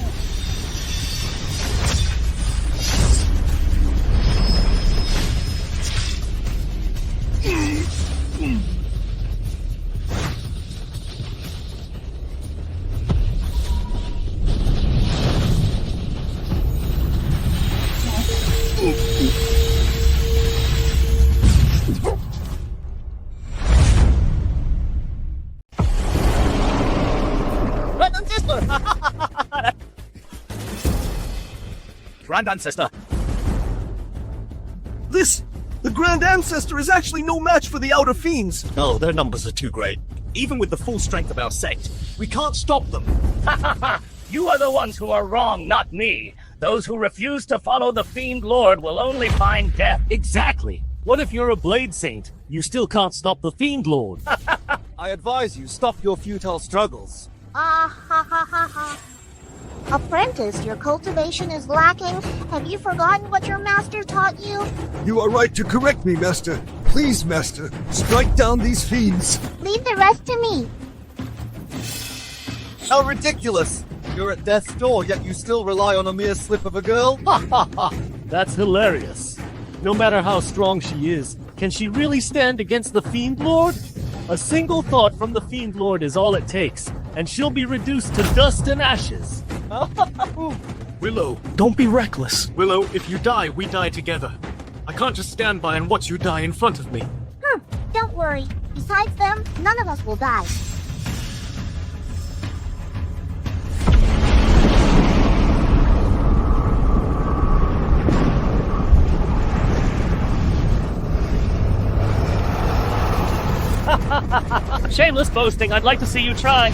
Speaker 3: Grand Ancestor.
Speaker 7: The Grand Ancestor is actually no match for the Outer Fiends.
Speaker 3: No, their numbers are too great. Even with the full strength of our sect.
Speaker 7: We can't stop them.
Speaker 9: You are the ones who are wrong, not me. Those who refuse to follow the Fiend Lord will only find death.
Speaker 10: Exactly. What if you're a Blade Saint? You still can't stop the Fiend Lord.
Speaker 7: I advise you, stop your futile struggles.
Speaker 2: Ah, ha ha ha ha. Apprentice, your cultivation is lacking. Have you forgotten what your master taught you?
Speaker 1: You are right to correct me, Master. Please, Master, strike down these fiends.
Speaker 2: Leave the rest to me.
Speaker 7: How ridiculous! You're at death's door, yet you still rely on a mere slip of a girl?
Speaker 10: Ha ha ha! That's hilarious. No matter how strong she is, can she really stand against the Fiend Lord? A single thought from the Fiend Lord is all it takes, and she'll be reduced to dust and ashes.
Speaker 8: Willow, don't be reckless. Willow, if you die, we die together. I can't just stand by and watch you die in front of me.
Speaker 2: Don't worry. Besides them, none of us will die.
Speaker 10: Shameless boasting, I'd like to see you try.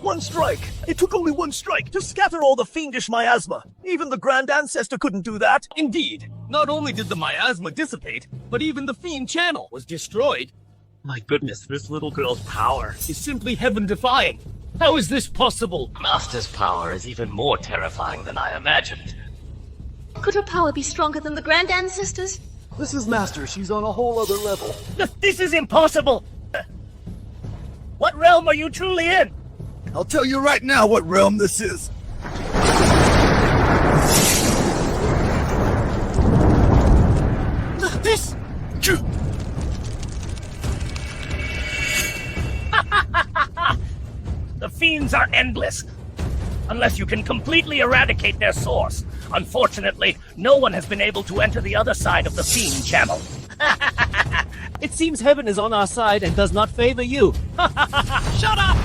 Speaker 7: One strike! It took only one strike to scatter all the fiendish miasma. Even the Grand Ancestor couldn't do that.
Speaker 3: Indeed. Not only did the miasma dissipate, but even the fiend channel was destroyed.
Speaker 5: My goodness, this little girl's power.
Speaker 3: Is simply heaven-defying. How is this possible?
Speaker 12: Master's power is even more terrifying than I imagined.
Speaker 11: Could her power be stronger than the Grand Ancestors?
Speaker 7: This is Master. She's on a whole other level.
Speaker 9: This is impossible! What realm are you truly in?
Speaker 1: I'll tell you right now what realm this is.
Speaker 9: This... The fiends are endless, unless you can completely eradicate their source. Unfortunately, no one has been able to enter the other side of the fiend channel.
Speaker 10: It seems heaven is on our side and does not favor you.
Speaker 9: Shut up!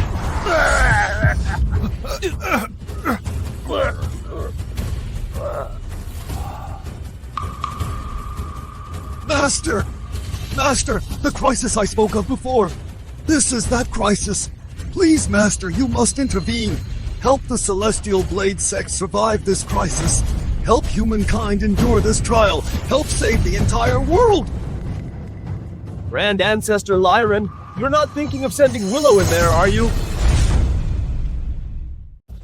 Speaker 1: Master! Master, the crisis I spoke of before. This is that crisis. Please, Master, you must intervene. Help the Celestial Blade sect survive this crisis. Help humankind endure this trial. Help save the entire world.
Speaker 7: Grand Ancestor Lyran, you're not thinking of sending Willow in there, are you?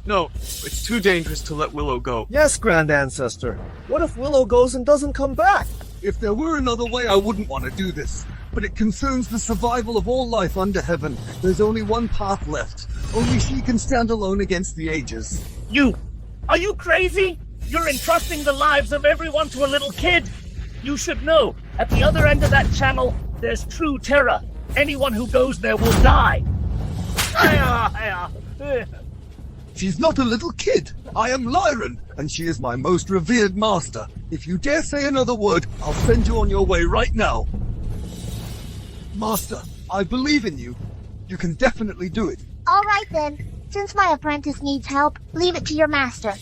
Speaker 15: No, it's too dangerous to let Willow go.
Speaker 7: Yes, Grand Ancestor. What if Willow goes and doesn't come back?
Speaker 1: If there were another way, I wouldn't want to do this. But it concerns the survival of all life under heaven. There's only one path left. Only she can stand alone against the ages.
Speaker 9: Are you crazy? You're entrusting the lives of everyone to a little kid. You should know, at the other end of that channel, there's true terror. Anyone who goes there will die.
Speaker 1: She's not a little kid. I am Lyran, and she is my most revered master. If you dare say another word, I'll send you on your way right now. Master, I believe in you. You can definitely do it.
Speaker 2: All right then. Since my apprentice needs help, leave it to your master.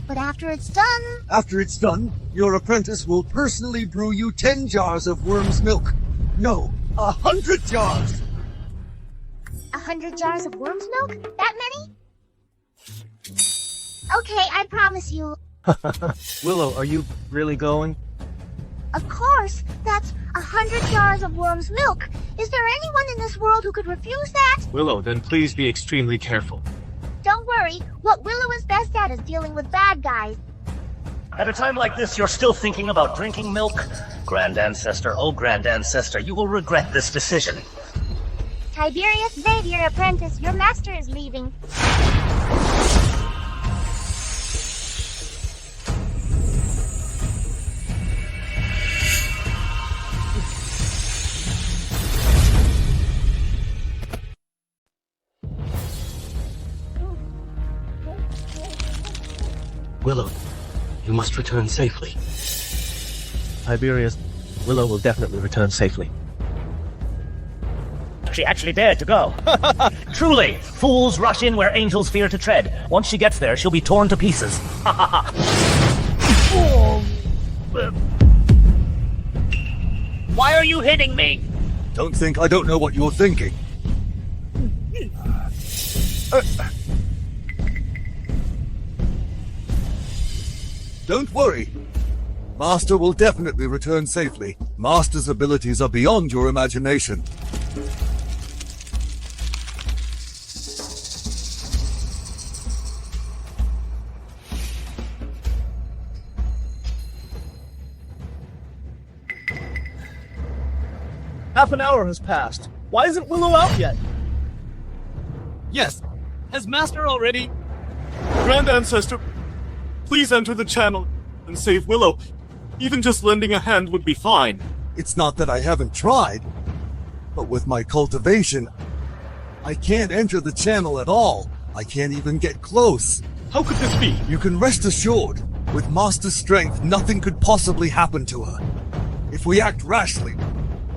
Speaker 2: But after it's done...
Speaker 1: After it's done, your apprentice will personally brew you 10 jars of worm's milk. No, 100 jars!
Speaker 2: 100 jars of worm's milk? That many? Okay, I promise you.
Speaker 7: Willow, are you really going?
Speaker 2: Of course, that's 100 jars of worm's milk. Is there anyone in this world who could refuse that?
Speaker 4: Willow, then please be extremely careful.
Speaker 2: Don't worry, what Willow is best at is dealing with bad guys.
Speaker 9: At a time like this, you're still thinking about drinking milk? Grand Ancestor, oh Grand Ancestor, you will regret this decision.
Speaker 2: Tiberius Xavier, apprentice, your master is leaving.
Speaker 4: Willow, you must return safely.
Speaker 7: Tiberius, Willow will definitely return safely.
Speaker 9: She actually dared to go. Truly, fools rush in where angels fear to tread. Once she gets there, she'll be torn to pieces. Why are you hitting me?
Speaker 1: Don't think I don't know what you're thinking. Don't worry. Master will definitely return safely. Master's abilities are beyond your imagination.
Speaker 7: Half an hour has passed. Why isn't Willow out yet?
Speaker 3: Yes. Has Master already?
Speaker 15: Grand Ancestor, please enter the channel and save Willow. Even just lending a hand would be fine.
Speaker 1: It's not that I haven't tried, but with my cultivation, I can't enter the channel at all. I can't even get close.
Speaker 15: How could this be?
Speaker 1: You can rest assured, with Master's strength, nothing could possibly happen to her. If we act rashly,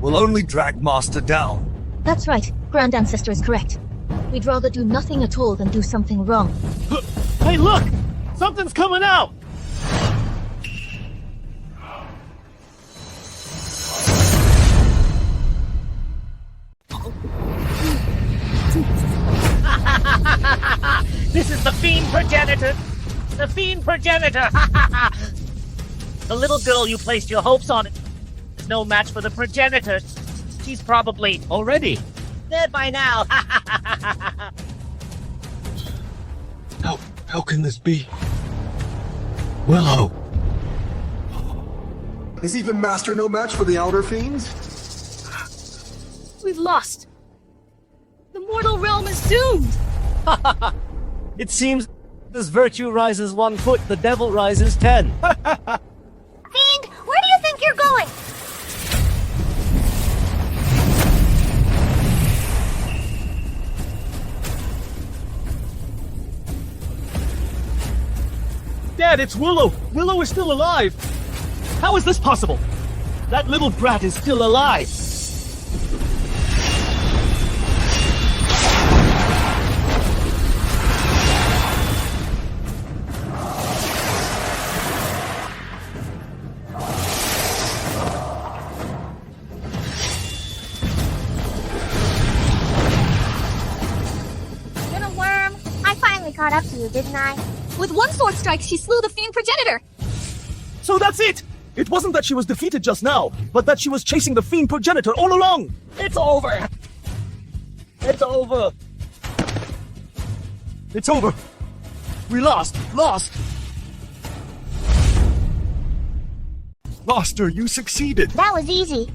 Speaker 1: we'll only drag Master down.
Speaker 11: That's right. Grand Ancestor is correct. We'd rather do nothing at all than do something wrong.
Speaker 10: Hey, look! Something's coming out!
Speaker 9: This is the fiend progenitor! The fiend progenitor! The little girl you placed your hopes on is no match for the progenitor. She's probably already dead by now.
Speaker 1: How can this be? Willow!
Speaker 16: Is even Master no match for the Outer Fiends?
Speaker 11: We've lost. The mortal realm is doomed.
Speaker 10: It seems as virtue rises 1 foot, the devil rises 10.
Speaker 2: Fiend, where do you think you're going?
Speaker 10: Dad, it's Willow! Willow is still alive! How is this possible? That little brat is still alive!
Speaker 2: Little worm, I finally caught up to you, didn't I?
Speaker 11: With one sword strike, she slew the fiend progenitor.
Speaker 3: So that's it! It wasn't that she was defeated just now, but that she was chasing the fiend progenitor all along! It's over! It's over! It's over! We lost!
Speaker 1: Master, you succeeded!
Speaker 2: That was easy.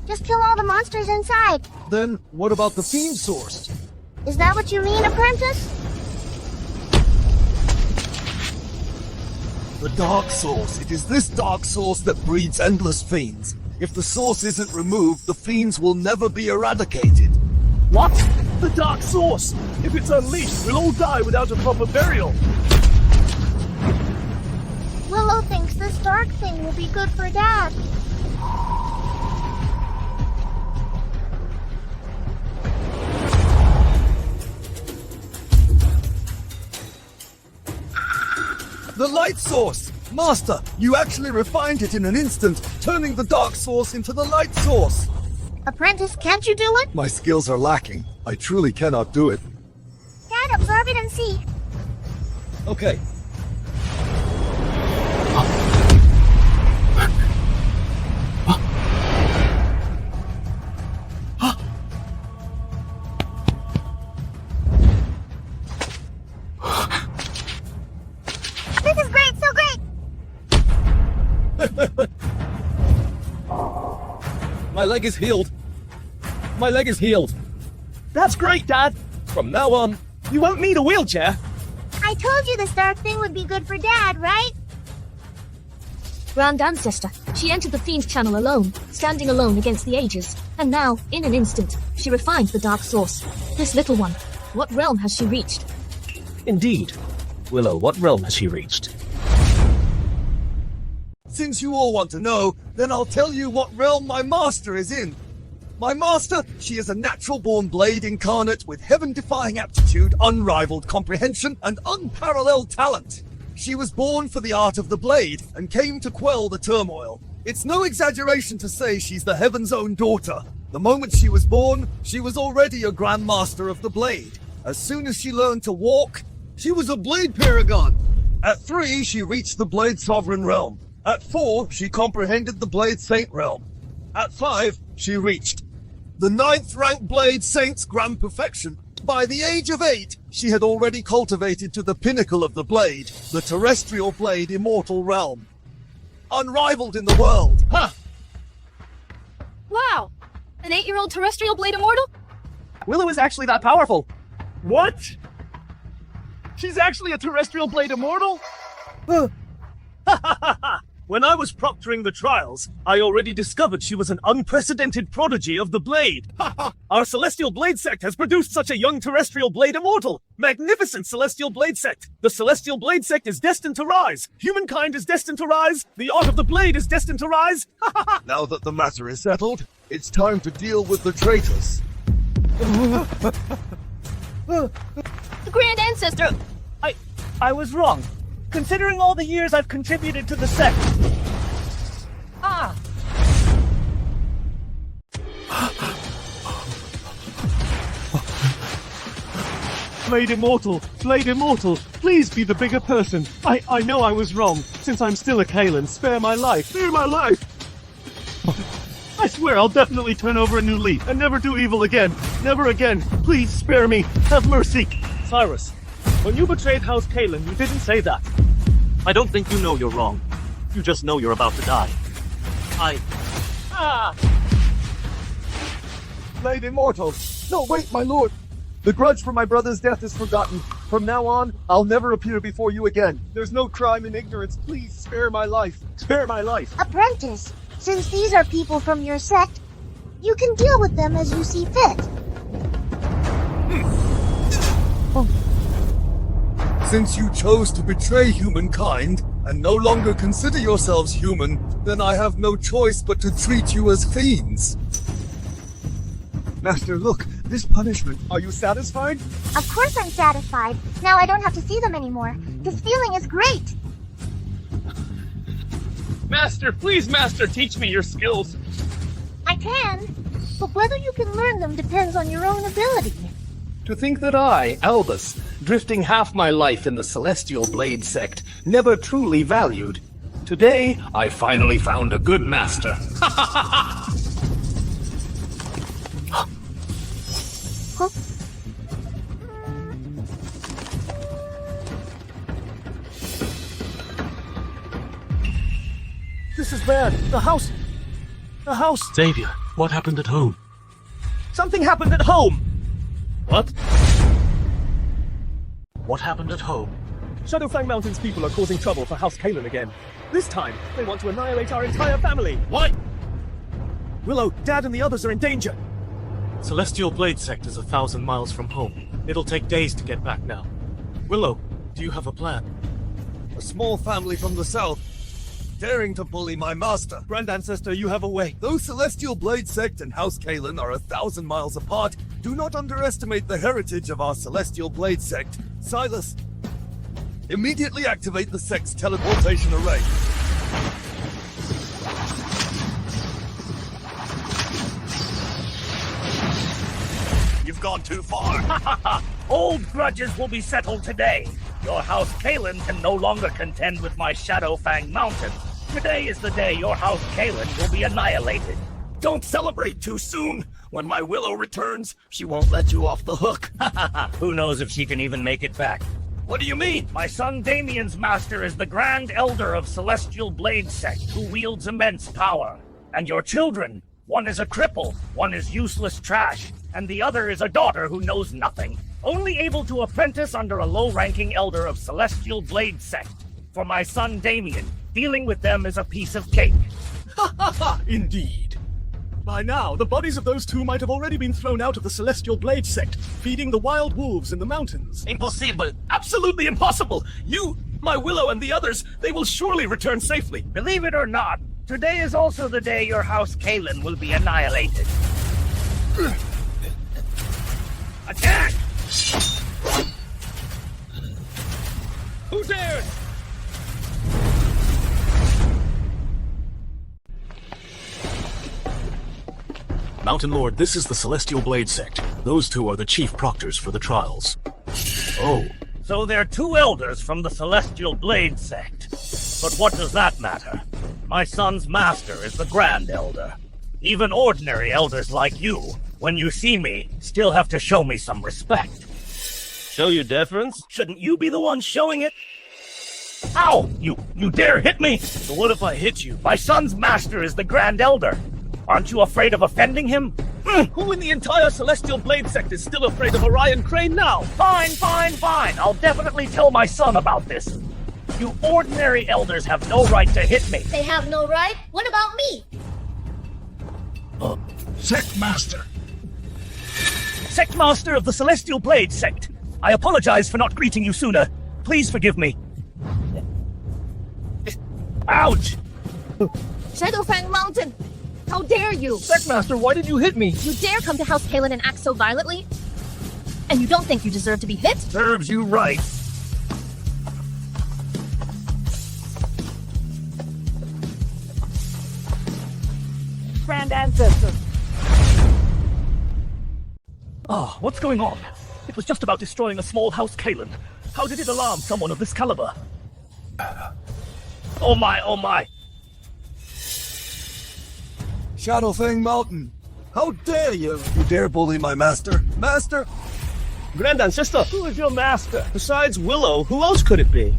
Speaker 2: Just kill all the monsters inside.
Speaker 1: Then, what about the fiend source?
Speaker 2: Is that what you mean, apprentice?
Speaker 1: The dark source. It is this dark source that breeds endless fiends. If the source isn't removed, the fiends will never be eradicated.
Speaker 3: What? The dark source! If it's unleashed, we'll all die without a proper burial!
Speaker 2: Willow thinks this dark thing will be good for Dad.
Speaker 1: The light source! Master, you actually refined it in an instant, turning the dark source into the light source!
Speaker 2: Apprentice, can't you do it?
Speaker 1: My skills are lacking. I truly cannot do it.
Speaker 2: Dad, absorb it and see.
Speaker 3: Okay.
Speaker 2: This is great, so great!
Speaker 3: My leg is healed. My leg is healed. That's great, Dad! From now on, you won't need a wheelchair.
Speaker 2: I told you this dark thing would be good for Dad, right?
Speaker 11: Grand Ancestor, she entered the Fiend channel alone, standing alone against the ages. And now, in an instant, she refined the dark source. This little one, what realm has she reached?
Speaker 7: Indeed. Willow, what realm has she reached?
Speaker 1: since you all want to know, then I'll tell you what realm my master is in. My master, she is a natural-born blade incarnate with heaven-defying aptitude, unrivaled comprehension, and unparalleled talent. She was born for the art of the blade and came to quell the turmoil. It's no exaggeration to say she's the heaven's own daughter. The moment she was born, she was already a grandmaster of the blade. As soon as she learned to walk, she was a blade paragon. At 3, she reached the blade sovereign realm. At 4, she comprehended the blade saint realm. At 5, she reached the 9th rank blade saint's grand perfection. By the age of 8, she had already cultivated to the pinnacle of the blade, the terrestrial blade immortal realm. Unrivaled in the world.
Speaker 11: Huh! Wow! An 8-year-old terrestrial blade immortal?
Speaker 7: Willow is actually that powerful.
Speaker 10: What? She's actually a terrestrial blade immortal? When I was proctoring the trials, I already discovered she was an unprecedented prodigy of the blade. Our celestial blade sect has produced such a young terrestrial blade immortal. Magnificent celestial blade sect. The celestial blade sect is destined to rise. Humankind is destined to rise. The art of the blade is destined to rise.
Speaker 1: Now that the matter is settled, it's time to deal with the traitors.
Speaker 11: Grand Ancestor!
Speaker 6: I was wrong. Considering all the years I've contributed to the sect. Ah!
Speaker 10: Blade Immortal, please be the bigger person. I know I was wrong. Since I'm still a Kalin, spare my life. Spare my life! I swear I'll definitely turn over a new leaf and never do evil again. Never again. Please spare me. Have mercy. Cyrus, when you betrayed House Kalin, you didn't say that.
Speaker 4: I don't think you know you're wrong. You just know you're about to die.
Speaker 1: Blade immortal. No, wait, my lord. The grudge for my brother's death is forgotten. From now on, I'll never appear before you again. There's no crime in ignorance. Please spare my life. Spare my life.
Speaker 2: Apprentice, since these are people from your sect, you can deal with them as you see fit.
Speaker 1: Since you chose to betray humankind and no longer consider yourselves human, then I have no choice but to treat you as fiends. Master, look, this punishment. Are you satisfied?
Speaker 2: Of course I'm satisfied. Now I don't have to see them anymore. This feeling is great.
Speaker 3: Master, please, Master, teach me your skills.
Speaker 2: I can, but whether you can learn them depends on your own ability.
Speaker 17: To think that I, Albus, drifting half my life in the Celestial Blade sect, never truly valued. Today, I finally found a good master.
Speaker 2: Huh?
Speaker 6: This is bad. The house.
Speaker 4: Xavier, what happened at home?
Speaker 6: Something happened at home.
Speaker 4: What? What happened at home?
Speaker 6: Shadowfang Mountain's people are causing trouble for House Kalin again. This time, they want to annihilate our entire family.
Speaker 4: What?
Speaker 6: Willow, Dad and the others are in danger.
Speaker 10: Celestial Blade Sect is 1,000 miles from home. It'll take days to get back now. Willow, do you have a plan?
Speaker 1: A small family from the south, daring to bully my master.
Speaker 6: Grand Ancestor, you have a way.
Speaker 1: Though Celestial Blade Sect and House Kalin are 1,000 miles apart, do not underestimate the heritage of our Celestial Blade Sect. Silas, immediately activate the sect's teleportation array.
Speaker 5: You've gone too far.
Speaker 9: Old grudges will be settled today. Your House Kalin can no longer contend with my Shadowfang Mountain. Today is the day your House Kalin will be annihilated.
Speaker 3: Don't celebrate too soon. When my Willow returns, she won't let you off the hook.
Speaker 9: Who knows if she can even make it back?
Speaker 3: What do you mean?
Speaker 9: My son Damien's master is the Grand Elder of Celestial Blade Sect, who wields immense power. And your children, one is a cripple, one is useless trash, and the other is a daughter who knows nothing. Only able to apprentice under a low-ranking elder of Celestial Blade Sect. For my son Damien, dealing with them is a piece of cake.
Speaker 7: Indeed. By now, the bodies of those two might have already been thrown out of the Celestial Blade Sect, feeding the wild wolves in the mountains.
Speaker 3: Impossible. Absolutely impossible. You My Willow and the others, they will surely return safely.
Speaker 9: Believe it or not, today is also the day your House Kalin will be annihilated. Attack!
Speaker 3: Who dares?
Speaker 8: Mountain Lord, this is the Celestial Blade Sect. Those two are the chief proctors for the trials.
Speaker 9: Oh. So they're two elders from the Celestial Blade Sect. But what does that matter? My son's master is the Grand Elder. Even ordinary elders like you, when you see me, still have to show me some respect.
Speaker 6: Show you deference?
Speaker 9: Shouldn't you be the one showing it? Ow! You dare hit me?
Speaker 6: So what if I hit you?
Speaker 9: My son's master is the Grand Elder. Aren't you afraid of offending him?
Speaker 6: Who in the entire Celestial Blade Sect is still afraid of Orion Crane now?
Speaker 9: Fine. I'll definitely tell my son about this. You ordinary elders have no right to hit me.
Speaker 2: They have no right? What about me?
Speaker 13: Sect Master.
Speaker 9: Sect Master of the Celestial Blade Sect. I apologize for not greeting you sooner. Please forgive me. Ouch!
Speaker 11: Shadowfang Mountain! How dare you!
Speaker 6: Sectmaster, why did you hit me?
Speaker 11: You dare come to House Kalin and act so violently? And you don't think you deserve to be hit?
Speaker 9: Serves you right.
Speaker 14: Grand Ancestor.
Speaker 6: What's going on? It was just about destroying a small House Kalin. How did it alarm someone of this caliber?
Speaker 9: Oh my.
Speaker 1: Shadowfang Mountain, how dare you? You dare bully my master? Master?
Speaker 6: Grand Ancestor, who is your master? Besides Willow, who else could it be?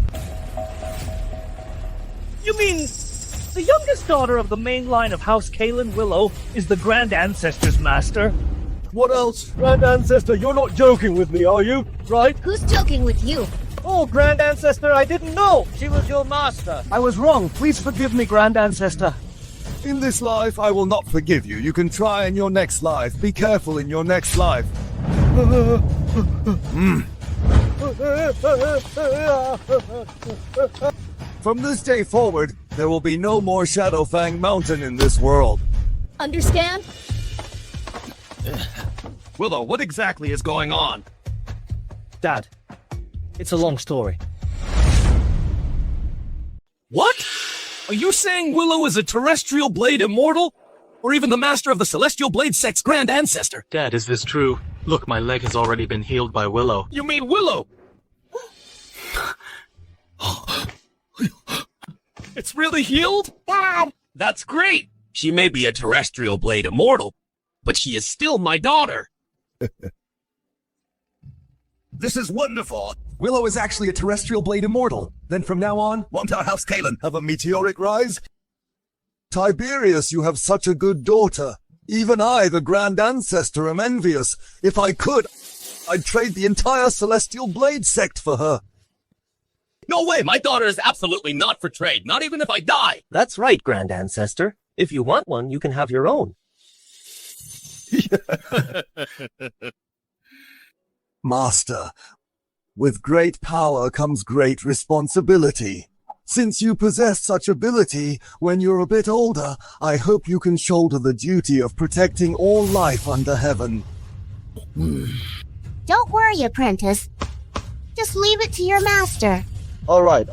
Speaker 6: You mean the youngest daughter of the main line of House Kalin, Willow, is the Grand Ancestor's master?
Speaker 1: What else?
Speaker 6: Grand Ancestor, you're not joking with me, are you? Right?
Speaker 11: Who's joking with you?
Speaker 6: Oh, Grand Ancestor, I didn't know she was your master. I was wrong. Please forgive me, Grand Ancestor.
Speaker 1: In this life, I will not forgive you. You can try in your next life. Be careful in your next life. From this day forward, there will be no more Shadowfang Mountain in this world.
Speaker 11: Understand?
Speaker 3: Willow, what exactly is going on?
Speaker 6: Dad, it's a long story.
Speaker 3: What? Are you saying Willow is a terrestrial blade immortal? Or even the master of the Celestial Blade Sect's grand ancestor?
Speaker 4: Dad, is this true? Look, my leg has already been healed by Willow.
Speaker 3: You mean Willow? It's really healed?
Speaker 2: Dad!
Speaker 3: That's great! She may be a terrestrial blade immortal, but she is still my daughter.
Speaker 13: This is wonderful. Willow is actually a terrestrial blade immortal. Then from now on, won't our House Kalin
Speaker 1: Have a meteoric rise? Tiberius, you have such a good daughter. Even I, the Grand Ancestor, am envious. If I could, I'd trade the entire Celestial Blade Sect for her.
Speaker 3: No way, my daughter is absolutely not for trade, not even if I die.
Speaker 6: That's right, Grand Ancestor. If you want one, you can have your own.
Speaker 1: Master, with great power comes great responsibility. Since you possess such ability, when you're a bit older, I hope you can shoulder the duty of protecting all life under heaven.
Speaker 2: Don't worry, apprentice. Just leave it to your master.
Speaker 6: All right.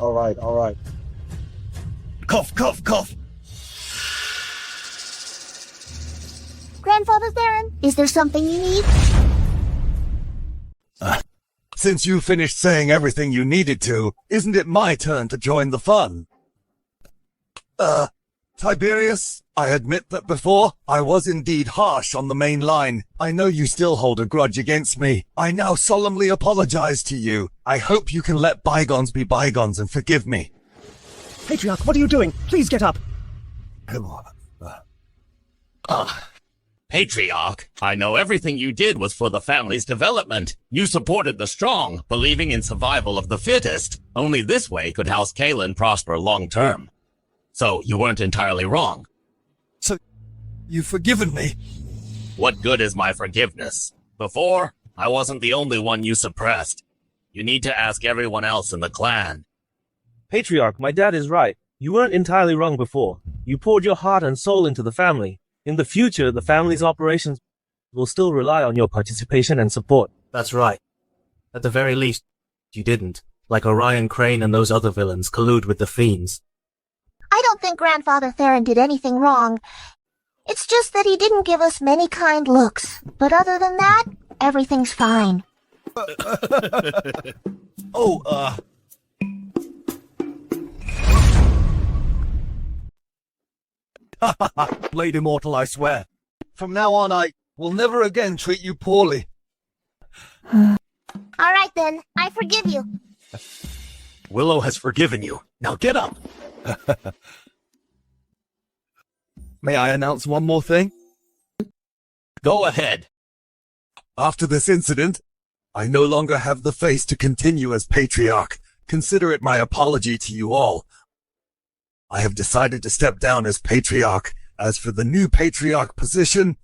Speaker 13: cough, cough, cough?
Speaker 2: Grandfather Theron, is there something you need?
Speaker 1: Since you finished saying everything you needed to, isn't it my turn to join the fun? Tiberius, I admit that before, I was indeed harsh on the main line. I know you still hold a grudge against me. I now solemnly apologize to you. I hope you can let bygones be bygones and forgive me.
Speaker 7: Patriarch, what are you doing? Please get up.
Speaker 5: Patriarch, I know everything you did was for the family's development. You supported the strong, believing in survival of the fittest. Only this way could House Kalin prosper long term. So you weren't entirely wrong.
Speaker 1: So, you've forgiven me?
Speaker 5: What good is my forgiveness? Before, I wasn't the only one you suppressed. You need to ask everyone else in the clan.
Speaker 10: Patriarch, my dad is right. You weren't entirely wrong before. You poured your heart and soul into the family. In the future, the family's operations will still rely on your participation and support.
Speaker 4: That's right. At the very least, you didn't, like Orion Crane and those other villains, collude with the fiends.
Speaker 2: I don't think Grandfather Theron did anything wrong. It's just that he didn't give us many kind looks. But other than that, everything's fine.
Speaker 1: Blade Immortal, I swear. From now on, I will never again treat you poorly.
Speaker 2: All right then, I forgive you.
Speaker 7: Willow has forgiven you. Now get up.
Speaker 1: May I announce one more thing?
Speaker 7: Go ahead.
Speaker 1: After this incident, I no longer have the face to continue as Patriarch. Consider it my apology to you all. I have decided to step down as Patriarch. As for the new Patriarch position,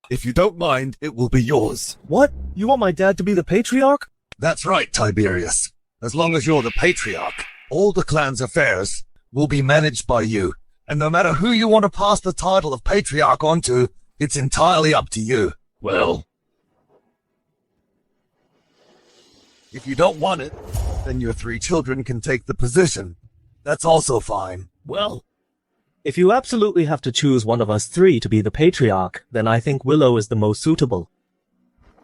Speaker 1: if you don't mind, it will be yours.
Speaker 10: What? You want my dad to be the Patriarch?
Speaker 1: That's right, Tiberius. As long as you're the Patriarch, all the clan's affairs will be managed by you. And no matter who you want to pass the title of Patriarch on to, it's entirely up to you.
Speaker 7: Well,
Speaker 1: if you don't want it, then your 3 children can take the position. That's also fine.
Speaker 10: Well, if you absolutely have to choose one of us 3 to be the Patriarch, then I think Willow is the most suitable.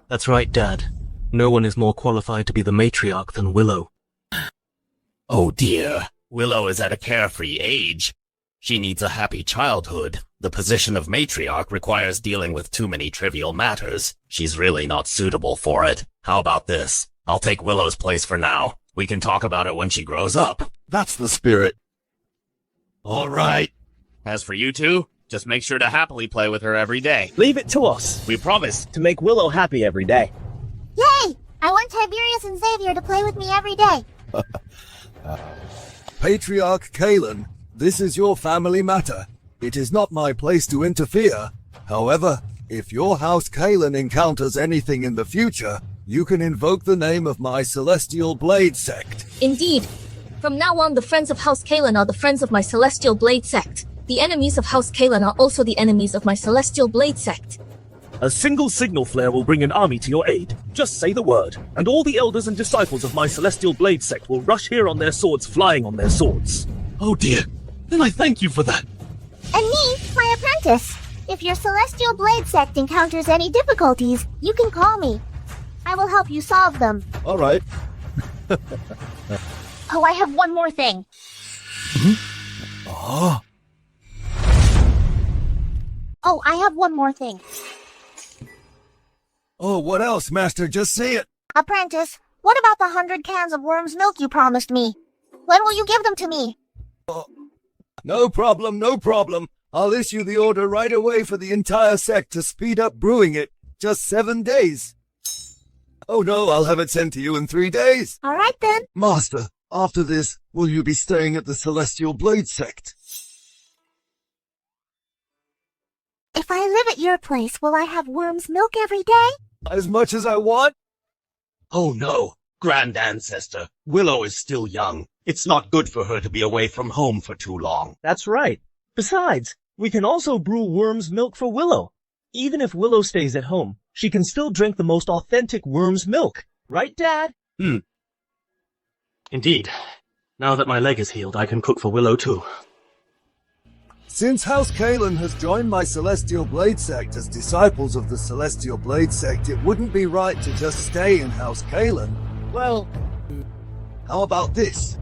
Speaker 4: That's right, Dad. No one is more qualified to be the matriarch than Willow.
Speaker 5: Oh dear, Willow is at a carefree age. She needs a happy childhood. The position of matriarch requires dealing with too many trivial matters. She's really not suitable for it. How about this? I'll take Willow's place for now. We can talk about it when she grows up.
Speaker 1: That's the spirit.
Speaker 5: All right. As for you two, just make sure to happily play with her every day.
Speaker 7: leave it to us.
Speaker 5: We promise.
Speaker 7: To make Willow happy every day.
Speaker 2: Yay! I want Tiberius and Xavier to play with me every day.
Speaker 1: Patriarch Kalin, this is your family matter. It is not my place to interfere. However, if your House Kalin encounters anything in the future, you can invoke the name of my Celestial Blade sect.
Speaker 11: Indeed. From now on, the friends of House Kalin are the friends of my Celestial Blade sect. The enemies of House Kalin are also the enemies of my Celestial Blade sect.
Speaker 7: A single signal flare will bring an army to your aid. Just say the word, and all the elders and disciples of my Celestial Blade sect will rush here on their swords, flying on their swords.
Speaker 8: Oh dear. Then I thank you for that.
Speaker 2: And me, my apprentice. If your Celestial Blade sect encounters any difficulties, you can call me. I will help you solve them.
Speaker 1: All right.
Speaker 2: Oh, I have one more thing.
Speaker 1: Oh,
Speaker 2: I have one more thing.
Speaker 1: Oh, what else, Master? Just say it.
Speaker 2: Apprentice, what about the 100 cans of worm's milk you promised me? When will you give them to me?
Speaker 1: No problem, no problem. I'll issue the order right away for the entire sect to speed up brewing it. Just 7 days. Oh no, I'll have it sent to you in 3 days.
Speaker 2: All right then.
Speaker 1: Master, after this, will you be staying at the Celestial Blade sect?
Speaker 2: If I live at your place, will I have worm's milk every day?
Speaker 1: As much as I want?
Speaker 12: Oh no, Grand Ancestor. Willow is still young. It's not good for her to be away from home for too long.
Speaker 10: That's right. Besides, we can also brew worm's milk for Willow. Even if Willow stays at home, she can still drink the most authentic worm's milk. Right, Dad?
Speaker 4: Indeed. Now that my leg is healed, I can cook for Willow too.
Speaker 1: Since House Kalin has joined my Celestial Blade sect as disciples of the Celestial Blade sect, it wouldn't be right to just stay in House Kalin. Well, how about this?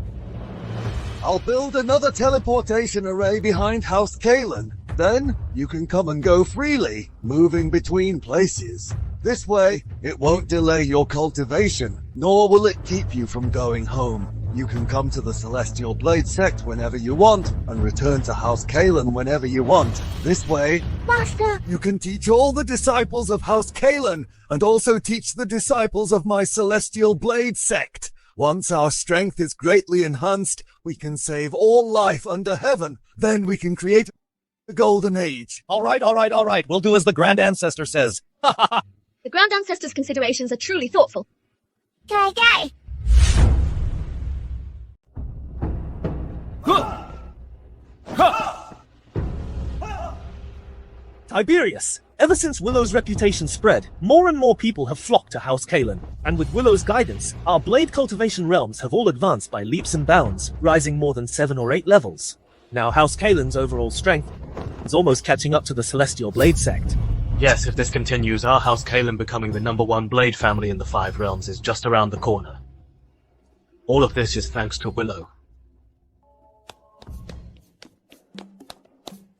Speaker 1: I'll build another teleportation array behind House Kalin. Then, you can come and go freely, moving between places. This way, it won't delay your cultivation, nor will it keep you from going home. You can come to the Celestial Blade sect whenever you want, and return to House Kalin whenever you want. This way,
Speaker 2: Master,
Speaker 1: you can teach all the disciples of House Kalin, and also teach the disciples of my Celestial Blade sect. Once our strength is greatly enhanced, we can save all life under heaven. Then we can create the Golden Age.
Speaker 7: All right. We'll do as the Grand Ancestor says.
Speaker 11: The Grand Ancestor's considerations are truly thoughtful.
Speaker 2: Guy.
Speaker 7: Tiberius, ever since Willow's reputation spread, more and more people have flocked to House Kalin, and with Willow's guidance, our blade cultivation realms have all advanced by leaps and bounds, rising more than 7 or 8 levels. Now House Kalin's overall strength is almost catching up to the Celestial Blade sect.
Speaker 4: Yes, if this continues, our House Kalin becoming the #1 blade family in the 5 realms is just around the corner. All of this is thanks to Willow.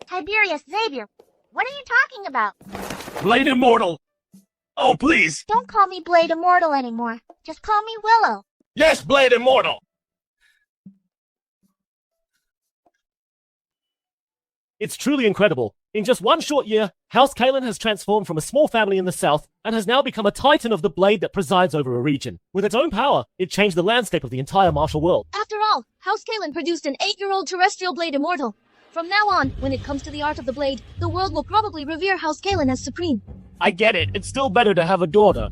Speaker 2: Tiberius, Xavier, what are you talking about?
Speaker 3: Blade Immortal! Oh, please!
Speaker 2: Don't call me Blade Immortal anymore. Just call me Willow.
Speaker 3: Yes, Blade Immortal!
Speaker 6: It's truly incredible. In just one short year, House Kalin has transformed from a small family in the south and has now become a titan of the blade that presides over a region. With its own power, it changed the landscape of the entire martial world.
Speaker 11: After all, House Kalin produced an 8-year-old terrestrial blade immortal. From now on, when it comes to the art of the blade, the world will probably revere House Kalin as supreme.
Speaker 10: I get it. It's still better to have a daughter.